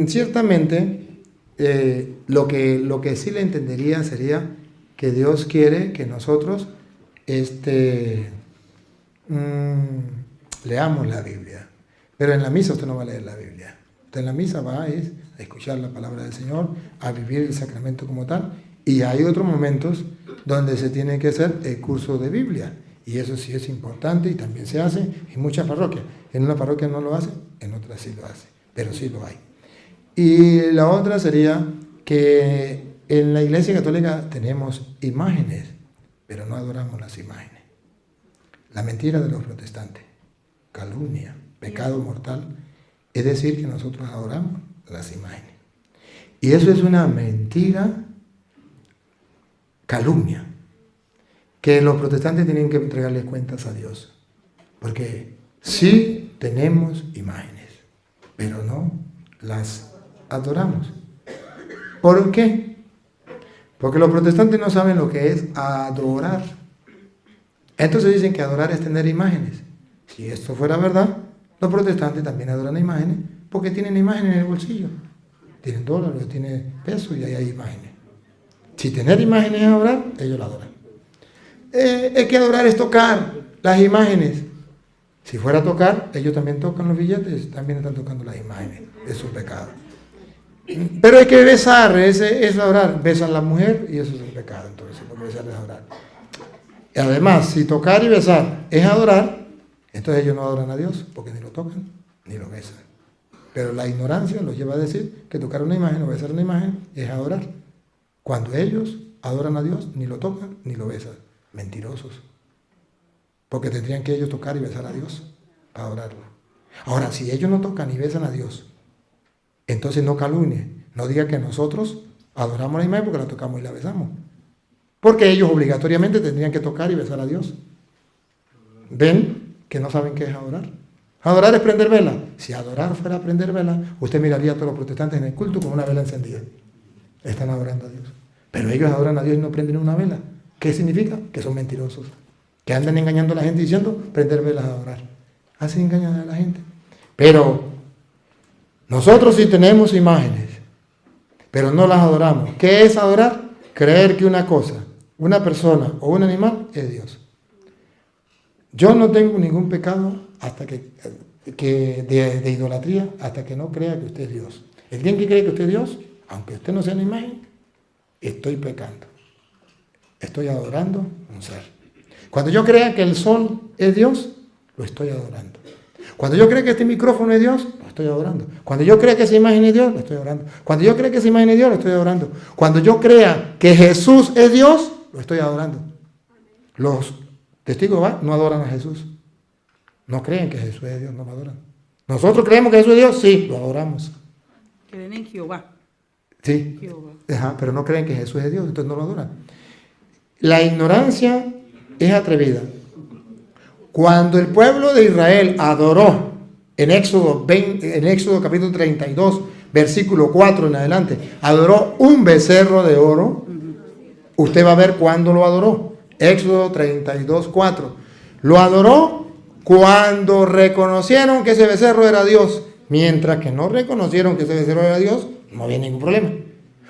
[SPEAKER 2] Ciertamente, lo que sí le entendería sería que Dios quiere que nosotros leamos la Biblia. Pero en la misa usted no va a leer la Biblia. Usted en la misa va a escuchar la palabra del Señor, a vivir el sacramento como tal. Y hay otros momentos donde se tiene que hacer el curso de Biblia. Y eso sí es importante y también se hace en muchas parroquias. En una parroquia no lo hace, en otra sí lo hace, pero sí lo hay. Y la otra sería que en la Iglesia Católica tenemos imágenes, pero no adoramos las imágenes. La mentira de los protestantes, calumnia, pecado mortal, es decir, que nosotros adoramos las imágenes. Y eso es una mentira, calumnia, que los protestantes tienen que entregarle cuentas a Dios. Porque sí tenemos imágenes, pero no las adoramos. ¿Por qué? Porque los protestantes no saben lo que es adorar. Entonces dicen que adorar es tener imágenes. Si esto fuera verdad, los protestantes también adoran imágenes porque tienen imágenes en el bolsillo. Tienen dólares, tienen pesos y ahí hay imágenes. Si tener imágenes es adorar, ellos la adoran. Es que adorar es tocar las imágenes. Si fuera a tocar, ellos también tocan los billetes, también están tocando las imágenes. Es un pecado. Pero hay que besar, es adorar. Besan a la mujer y eso es un pecado, entonces, porque besar es adorar. Y además, si tocar y besar es adorar, entonces ellos no adoran a Dios, porque ni lo tocan ni lo besan. Pero la ignorancia los lleva a decir que tocar una imagen o besar una imagen es adorar. Cuando ellos adoran a Dios, ni lo tocan ni lo besan. Mentirosos. Porque tendrían que ellos tocar y besar a Dios para adorarlo. Ahora, si ellos no tocan y besan a Dios, entonces no calumnie, no diga que nosotros adoramos la imagen porque la tocamos y la besamos. Porque ellos obligatoriamente tendrían que tocar y besar a Dios. ¿Ven que no saben qué es adorar? Adorar es prender vela. Si adorar fuera prender vela, usted miraría a todos los protestantes en el culto con una vela encendida. Están adorando a Dios. Pero ellos adoran a Dios y no prenden una vela. ¿Qué significa? Que son mentirosos. Que andan engañando a la gente diciendo prender velas a adorar. Así engañan a la gente. Pero nosotros sí tenemos imágenes, pero no las adoramos. ¿Qué es adorar? Creer que una cosa, una persona o un animal es Dios. Yo no tengo ningún pecado hasta de idolatría hasta que no crea que usted es Dios. El día en que cree que usted es Dios, aunque usted no sea una imagen, estoy pecando. Estoy adorando un ser. Cuando yo crea que el sol es Dios, lo estoy adorando. Cuando yo crea que este micrófono es Dios, lo estoy adorando. Cuando yo crea que esa imagen es Dios, lo estoy adorando. Cuando yo crea que esa imagen es Dios, lo estoy adorando. Cuando yo crea que Jesús es Dios, lo estoy adorando. Los testigos de Jehová no adoran a Jesús. No creen que Jesús es Dios, no lo adoran. Nosotros creemos que Jesús es Dios, sí, lo adoramos.
[SPEAKER 10] Creen en Jehová.
[SPEAKER 2] Sí,
[SPEAKER 10] Jehová.
[SPEAKER 2] Ajá, pero no creen que Jesús es Dios, entonces no lo adoran. La ignorancia es atrevida. Cuando el pueblo de Israel adoró en Éxodo capítulo 32, versículo 4 en adelante, adoró un becerro de oro, usted va a ver cuándo lo adoró. Éxodo 32, 4. Lo adoró cuando reconocieron que ese becerro era Dios. Mientras que no reconocieron que ese becerro era Dios, no había ningún problema.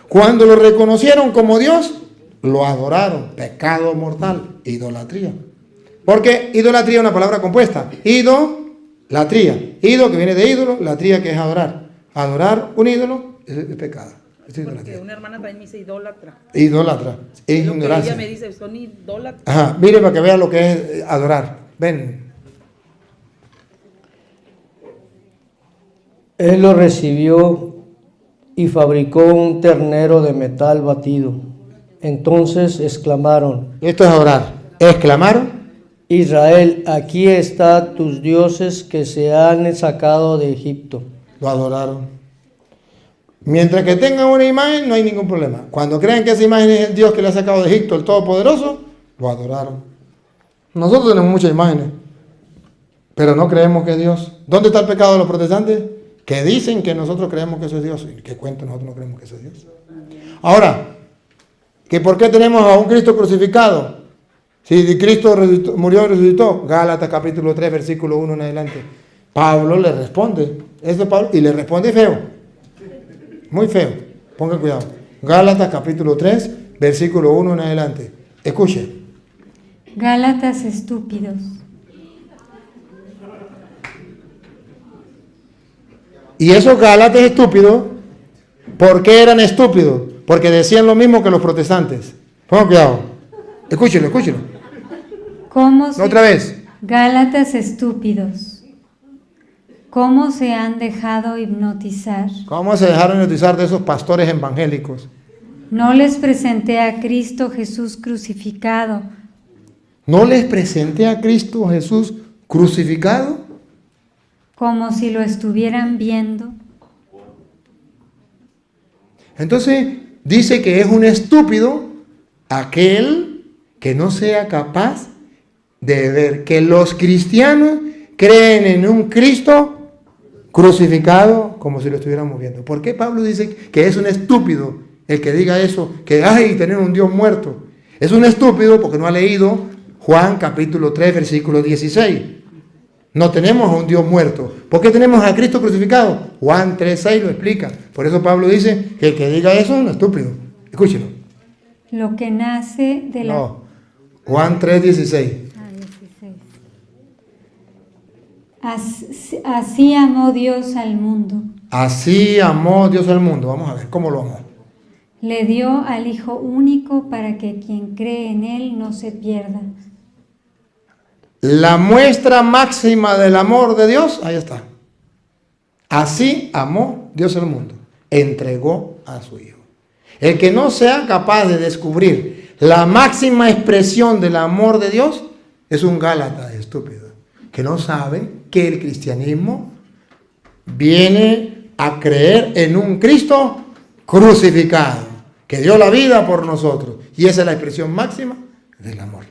[SPEAKER 2] Cuando lo reconocieron como Dios, lo adoraron. Pecado mortal, idolatría. Porque idolatría es una palabra compuesta. Idolatría. Ido que viene de ídolo, latría que es adorar. Adorar un ídolo es pecado. Es
[SPEAKER 10] porque una hermana también me dice idólatra.
[SPEAKER 2] Idólatra. Es ignorancia.
[SPEAKER 10] Ella me dice, son idólatras.
[SPEAKER 2] Ajá, mire para que vea lo que es adorar. Ven.
[SPEAKER 5] Él lo recibió y fabricó un ternero de metal batido. Entonces exclamaron.
[SPEAKER 2] Esto es adorar. Exclamaron.
[SPEAKER 5] Israel, aquí están tus dioses que se han sacado de Egipto.
[SPEAKER 2] Lo adoraron. Mientras que tengan una imagen, no hay ningún problema. Cuando crean que esa imagen es el Dios que le ha sacado de Egipto, el Todopoderoso, lo adoraron. Nosotros tenemos muchas imágenes, pero no creemos que es Dios. ¿Dónde está el pecado de los protestantes? Que dicen que nosotros creemos que eso es Dios. ¿Y qué cuento? Nosotros no creemos que eso es Dios. Ahora, ¿que por qué tenemos a un Cristo crucificado? Si Cristo murió y resucitó, Gálatas capítulo 3, versículo 1 en adelante. Pablo le responde, eso Pablo, y le responde feo, muy feo, ponga cuidado. Gálatas capítulo 3, versículo 1 en adelante. Escuche.
[SPEAKER 3] Gálatas estúpidos.
[SPEAKER 2] Y esos Gálatas estúpidos, ¿por qué eran estúpidos? Porque decían lo mismo que los protestantes. Ponga cuidado. Escúchelo, escúchelo.
[SPEAKER 3] ¿Cómo se...
[SPEAKER 2] Otra vez.
[SPEAKER 3] Gálatas estúpidos. ¿Cómo se han dejado hipnotizar?
[SPEAKER 2] ¿Cómo se dejaron hipnotizar de esos pastores evangélicos?
[SPEAKER 3] No les presenté a Cristo Jesús crucificado.
[SPEAKER 2] ¿No les presenté a Cristo Jesús crucificado?
[SPEAKER 3] Como si lo estuvieran viendo.
[SPEAKER 2] Entonces dice que es un estúpido aquel que no sea capaz de ver que los cristianos creen en un Cristo crucificado como si lo estuviéramos viendo. ¿Por qué Pablo dice que es un estúpido el que diga eso? Que hay tener un Dios muerto. Es un estúpido porque no ha leído Juan capítulo 3 versículo 16. No tenemos a un Dios muerto. ¿Por qué tenemos a Cristo crucificado? Juan 3:6 lo explica. Por eso Pablo dice que el que diga eso es un estúpido. Escúchelo.
[SPEAKER 3] Lo que nace de la...
[SPEAKER 2] No. Juan 3:16.
[SPEAKER 3] Así amó Dios al mundo.
[SPEAKER 2] Así amó Dios al mundo. Vamos a ver cómo lo amó.
[SPEAKER 3] Le dio al Hijo único para que quien cree en Él no se pierda.
[SPEAKER 2] La muestra máxima del amor de Dios, ahí está. Así amó Dios al mundo. Entregó a su Hijo. El que no sea capaz de descubrir la máxima expresión del amor de Dios es un Gálata estúpido, que no sabe que el cristianismo viene a creer en un Cristo crucificado, que dio la vida por nosotros. Y esa es la expresión máxima del amor.